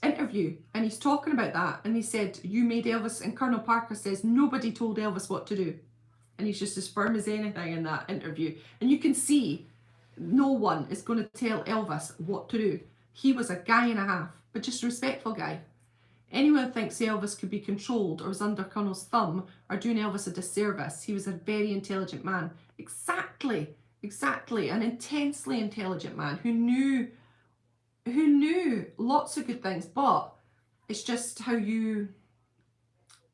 interview, and he's talking about that, and he said, you made Elvis, and Colonel Parker says, nobody told Elvis what to do. And he's just as firm as anything in that interview. And you can see no one is going to tell Elvis what to do. He was a guy and a half, but just a respectful guy. Anyone who thinks Elvis could be controlled or was under Colonel's thumb are doing Elvis a disservice. He was a very intelligent man. Exactly, an intensely intelligent man who knew lots of good things, but it's just how you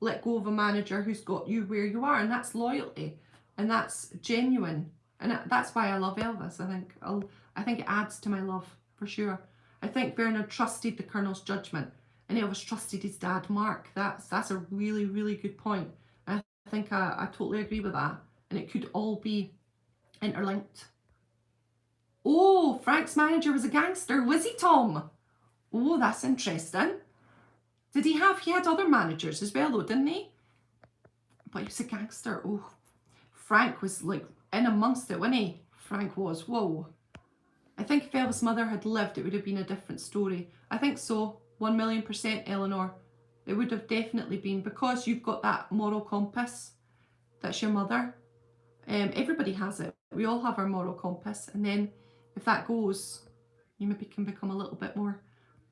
let go of a manager who's got you where you are, and that's loyalty, and that's genuine, and that's why I love Elvis. I think it adds to my love, for sure. I think Bernard trusted the Colonel's judgment, and Elvis trusted his dad, Mark. That's a really, really good point. I think I totally agree with that. And it could all be interlinked. Oh, Frank's manager was a gangster. Was he, Tom? Oh, that's interesting. Did he had other managers as well, though, didn't he? But he was a gangster. Oh, Frank was like in amongst it, wasn't he? Frank was. Whoa. I think if Elvis' mother had lived, it would have been a different story. I think so. 1,000,000%, Eleanor. It would have definitely been, because you've got that moral compass. That's your mother. Everybody has it. We all have our moral compass. And then if that goes, you maybe can become a little bit more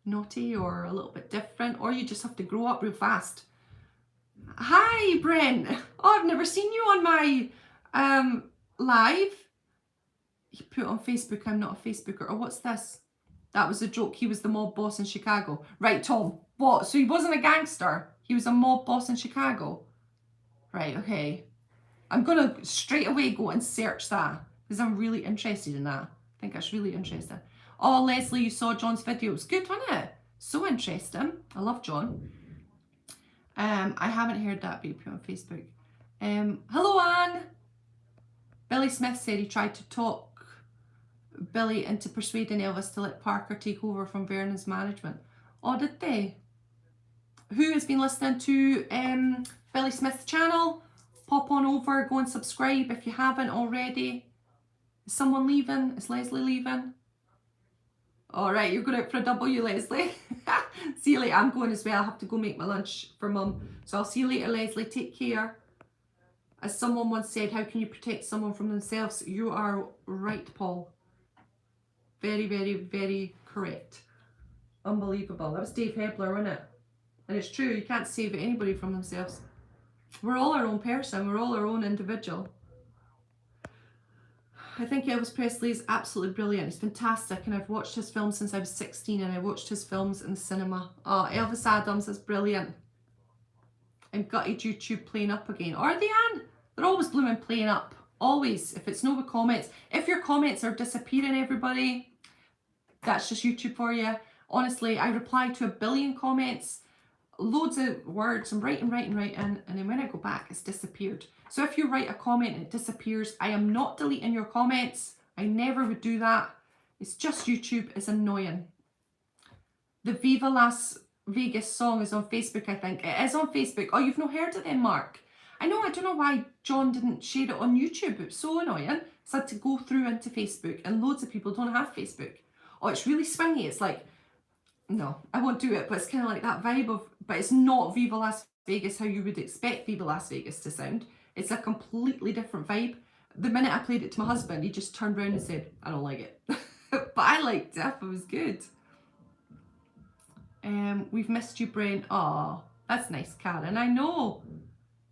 naughty or a little bit different, or you just have to grow up real fast. Hi, Brent. Oh, I've never seen you on my live. You put on Facebook, I'm not a Facebooker. Oh, what's this? That was a joke. He was the mob boss in Chicago. Right, Tom. What? So he wasn't a gangster. He was a mob boss in Chicago. Right, okay. I'm going to straight away go and search that, because I'm really interested in that. I think that's really interesting. Oh, Leslie, you saw John's video. It was good, wasn't it? So interesting. I love John. I haven't heard that be put on Facebook. Hello, Anne. Billy Smith said he tried to talk Billy into persuading Elvis to let Parker take over from Vernon's management. Oh, did they? Who has been listening to Billy Smith's channel? Pop on over, go and subscribe if you haven't already. Is someone leaving? Is Leslie leaving? All right, you're going out for a W, Leslie. See you later. I'm going as well. I have to go make my lunch for Mum. So I'll see you later, Leslie. Take care. As someone once said, how can you protect someone from themselves? You are right, Paul. Very, very, very correct. Unbelievable. That was Dave Hebler, wasn't it? And it's true, you can't save anybody from themselves. We're all our own person. We're all our own individual. I think Elvis Presley is absolutely brilliant. He's fantastic, and I've watched his films since I was 16, and I watched his films in the cinema. Oh, Elvis Adams is brilliant. I'm gutted YouTube playing up again. Are they, Anne? They're always blooming playing up. Always. If it's no with comments. If your comments are disappearing, everybody, that's just YouTube for you. Honestly, I reply to 1 billion comments, loads of words. I'm writing, and then when I go back, it's disappeared. So if you write a comment and it disappears, I am not deleting your comments. I never would do that. It's just YouTube is annoying. The Viva Las Vegas song is on Facebook, I think. It is on Facebook. Oh, you've not heard it then, Mark? I don't know why John didn't share it on YouTube. It's so annoying. So I had to go through into Facebook, and loads of people don't have Facebook. Oh, it's really swingy. It's like, no, I won't do it, but it's kind of like that vibe of, but it's not Viva Las Vegas how you would expect Viva Las Vegas to sound. It's a completely different vibe. The minute I played it to my husband, he just turned around and said, I don't like it. But I liked it. It was good. We've missed you, Brent. Oh, that's nice, Karen. I know.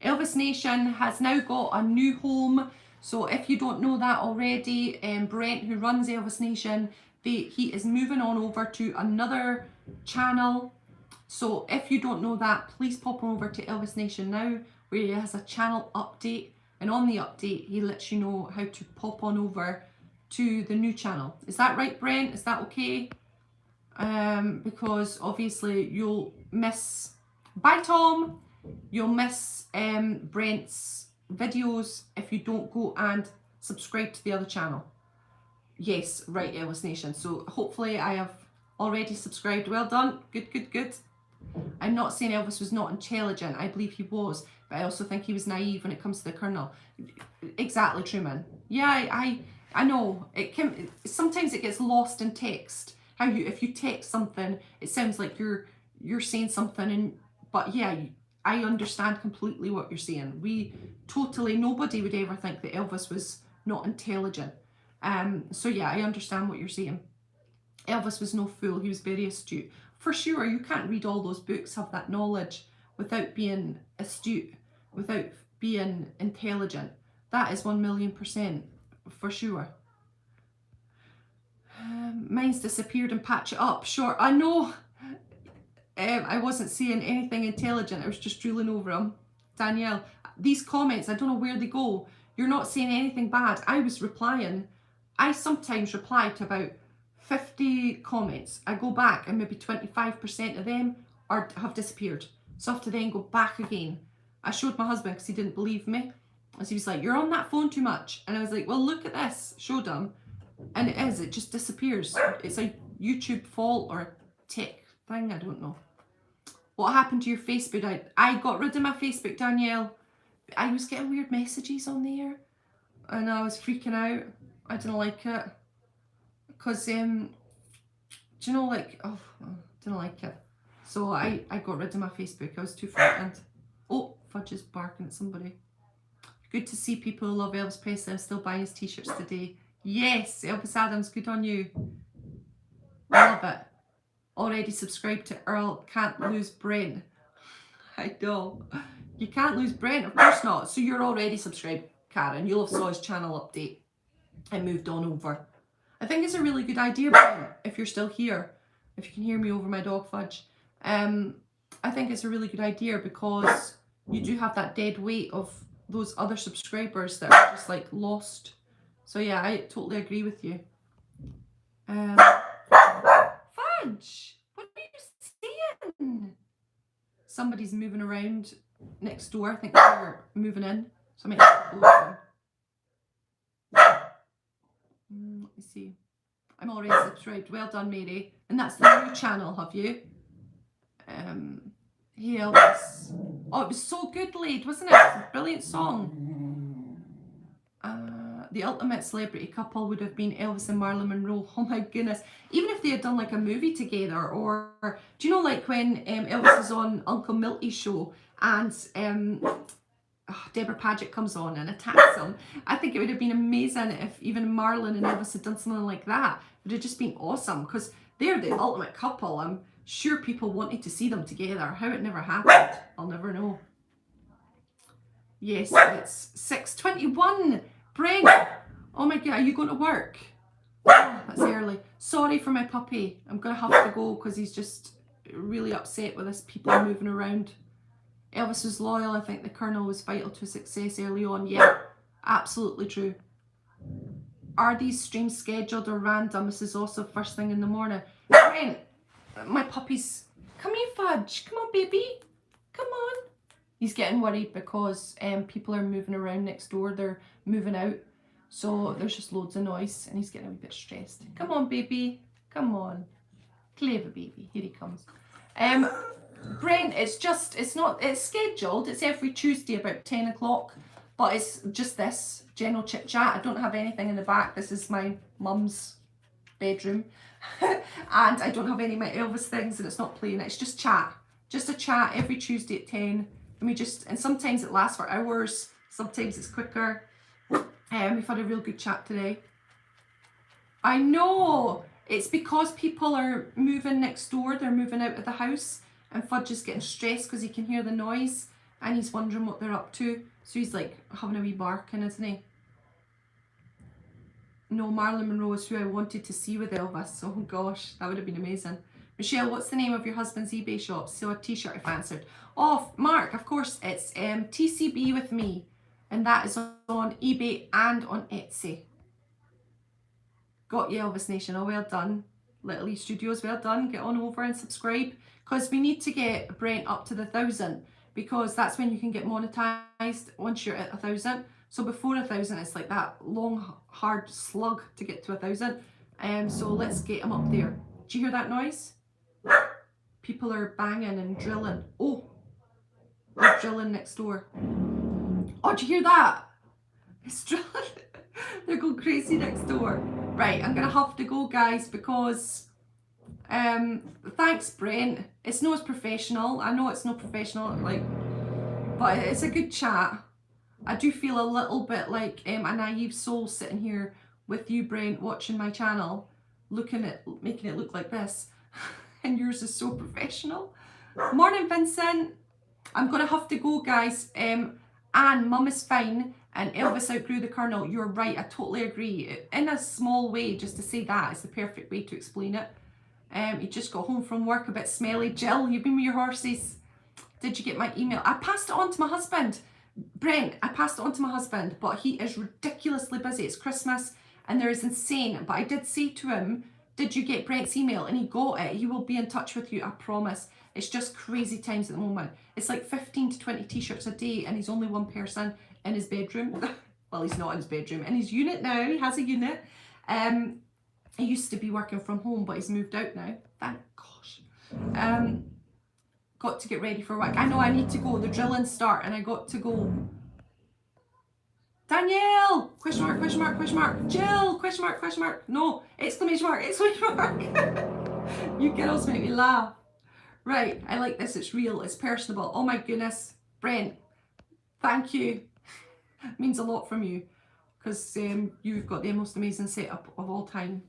Elvis Nation has now got a new home. So if you don't know that already, Brent, who runs Elvis Nation, he is moving on over to another channel. So if you don't know that, please pop on over to Elvis Nation now, where he has a channel update. And on the update, he lets you know how to pop on over to the new channel. Is that right, Brent? Is that okay? Because obviously you'll miss, bye Tom, you'll miss Brent's videos if you don't go and subscribe to the other channel. Yes, right, Elvis Nation. So hopefully I have already subscribed. Well done. Good, good, good. I'm not saying Elvis was not intelligent. I believe he was, but I also think he was naive when it comes to the Colonel. Exactly, Truman. Yeah, I know. It can sometimes it gets lost in text. How if you text something, it sounds like you're saying something, and but yeah, I understand completely what you're saying. Nobody would ever think that Elvis was not intelligent. So yeah, I understand what you're saying. Elvis was no fool. He was very astute. For sure, you can't read all those books, have that knowledge, without being astute, without being intelligent. That is 1,000,000% for sure. Mine's disappeared and patch it up. Sure, I know. I wasn't saying anything intelligent. I was just drooling over them. Danielle, these comments, I don't know where they go. You're not saying anything bad. I was replying. I sometimes reply to about 50 comments. I go back and maybe 25% of them have disappeared. So I have to then go back again. I showed my husband because he didn't believe me. And so he was like, you're on that phone too much. And I was like, well, look at this. Showed him. And it just disappears. It's a YouTube fault or a tech thing. I don't know. What happened to your Facebook? I got rid of my Facebook, Danielle. I was getting weird messages on there. And I was freaking out. I didn't like it. Because, do you know, like, oh, I didn't like it. So I got rid of my Facebook. I was too frightened. Oh, Fudge is barking at somebody. Good to see people who love Elvis Presley. I'm still buying his t-shirts today. Yes, Elvis Adams, good on you. I love it. Already subscribed to Earl. Can't lose Brent. I know. You can't lose Brent, of course not. So you're already subscribed, Karen. You'll have saw his channel update and moved on over. I think it's a really good idea, Brent, if you're still here. If you can hear me over my dog Fudge. I think it's a really good idea because you do have that dead weight of those other subscribers that are just like lost. So yeah, I totally agree with you. Fudge, what are you saying? Somebody's moving around next door. I think they're moving in. So I might go with them. Let me see. I'm already subscribed. Well done, Mary. And that's the new channel, have you? Hey Elvis. Oh, it was so good, Lade, wasn't it? It was a brilliant song. The ultimate celebrity couple would have been Elvis and Marlon Monroe. Oh my goodness. Even if they had done like a movie together, or do you know like when Elvis is on Uncle Milty's show and Deborah Paget comes on and attacks him? I think it would have been amazing if even Marlon and Elvis had done something like that. It would have just been awesome because they're the ultimate couple. I'm sure people wanted to see them together. How it never happened, I'll never know. Yes, it's 6:21. Brent, oh my god, are you going to work? Oh, that's early. Sorry for my puppy. I'm going to have to go because he's just really upset with us people moving around. Elvis was loyal. I think the Colonel was vital to success early on. Yeah, absolutely true. Are these streams scheduled or random? This is also first thing in the morning. Brent, my puppy's... Come here, Fudge. Come on, baby. Come on. He's getting worried because people are moving around next door. They're moving out. So there's just loads of noise and he's getting a wee bit stressed. Come on, baby. Come on. Clever baby. Here he comes. Brent, it's scheduled. It's every Tuesday about 10 o'clock. But it's just this general chit chat. I don't have anything in the back. This is my mum's bedroom. And I don't have any of my Elvis things, and it's not playing. It's just chat. Just a chat every Tuesday at 10. And sometimes it lasts for hours. Sometimes it's quicker. We've had a real good chat today. I know. It's because people are moving next door. They're moving out of the house. And Fudge is getting stressed because he can hear the noise. And he's wondering what they're up to. So he's like having a wee barking, isn't he? No, Marlon Monroe is who I wanted to see with Elvis. Oh gosh, that would have been amazing. Michelle, what's the name of your husband's eBay shop? So a t-shirt, if answered. Oh, Mark, of course, it's TCB with me. And that is on eBay and on Etsy. Got you, Elvis Nation. Oh, well done. Little E Studios, well done. Get on over and subscribe. Because we need to get Brent up to the 1,000. Because that's when you can get monetized once you're at 1,000. So before 1,000, it's like that long, hard slug to get to 1,000. So let's get him up there. Do you hear that noise? People are banging and drilling. Oh, they're drilling next door. Oh, do you hear that? It's drilling. They're going crazy next door. Right, I'm going to have to go, guys, because thanks, Brent. It's not as professional. I know it's not professional, but it's a good chat. I do feel a little bit like a naive soul sitting here with you, Brent, watching my channel, making it look like this. And yours is so professional. Morning, Vincent. I'm going to have to go, guys. Anne, Mum is fine, and Elvis outgrew the Colonel. You're right, I totally agree. In a small way, just to say that is the perfect way to explain it. You just got home from work a bit smelly. Jill, you've been with your horses. Did you get my email? I passed it on to my husband. Brent, I passed it on to my husband, but he is ridiculously busy. It's Christmas and there is insane. But I did say to him, did you get Brent's email? And he got it. He will be in touch with you, I promise. It's just crazy times at the moment. It's like 15 to 20 t-shirts a day and he's only one person in his bedroom. Well, he's not in his bedroom. In his unit now, he has a unit. He used to be working from home, but he's moved out now. Thank gosh. Got to get ready for work. I know I need to go. The drillings start and I got to go. Danielle! Question mark, question mark, question mark. Jill! Question mark, question mark. No, exclamation mark, exclamation mark. You girls make me laugh. Right, I like this. It's real. It's personable. Oh my goodness. Brent, thank you. It means a lot from you because you've got the most amazing setup of all time.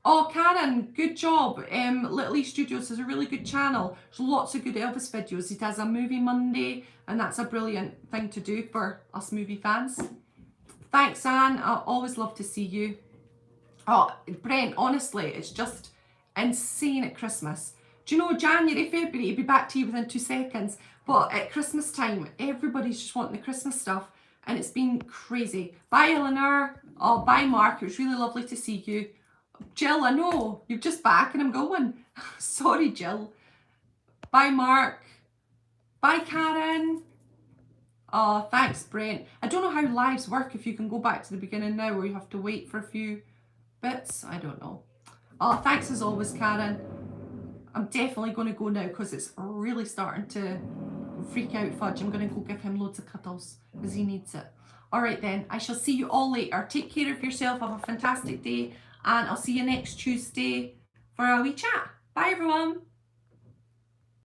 Oh, Karen, good job. Little E Studios is a really good channel. There's lots of good Elvis videos. He does a movie Monday, and that's a brilliant thing to do for us movie fans. Thanks, Anne. I always love to see you. Oh, Brent, honestly, it's just insane at Christmas. Do you know, January, February, it'll be back to you within 2 seconds. But at Christmas time, everybody's just wanting the Christmas stuff, and it's been crazy. Bye, Eleanor. Oh, bye, Mark. It was really lovely to see you. Jill, I know, you're just back and I'm going. Sorry, Jill. Bye, Mark. Bye, Karen. Oh, thanks, Brent. I don't know how lives work, if you can go back to the beginning now or you have to wait for a few bits. I don't know. Oh, thanks as always, Karen. I'm definitely going to go now because it's really starting to freak out Fudge. I'm going to go give him loads of cuddles because he needs it. All right, then. I shall see you all later. Take care of yourself. Have a fantastic day. And I'll see you next Tuesday for a wee chat. Bye, everyone.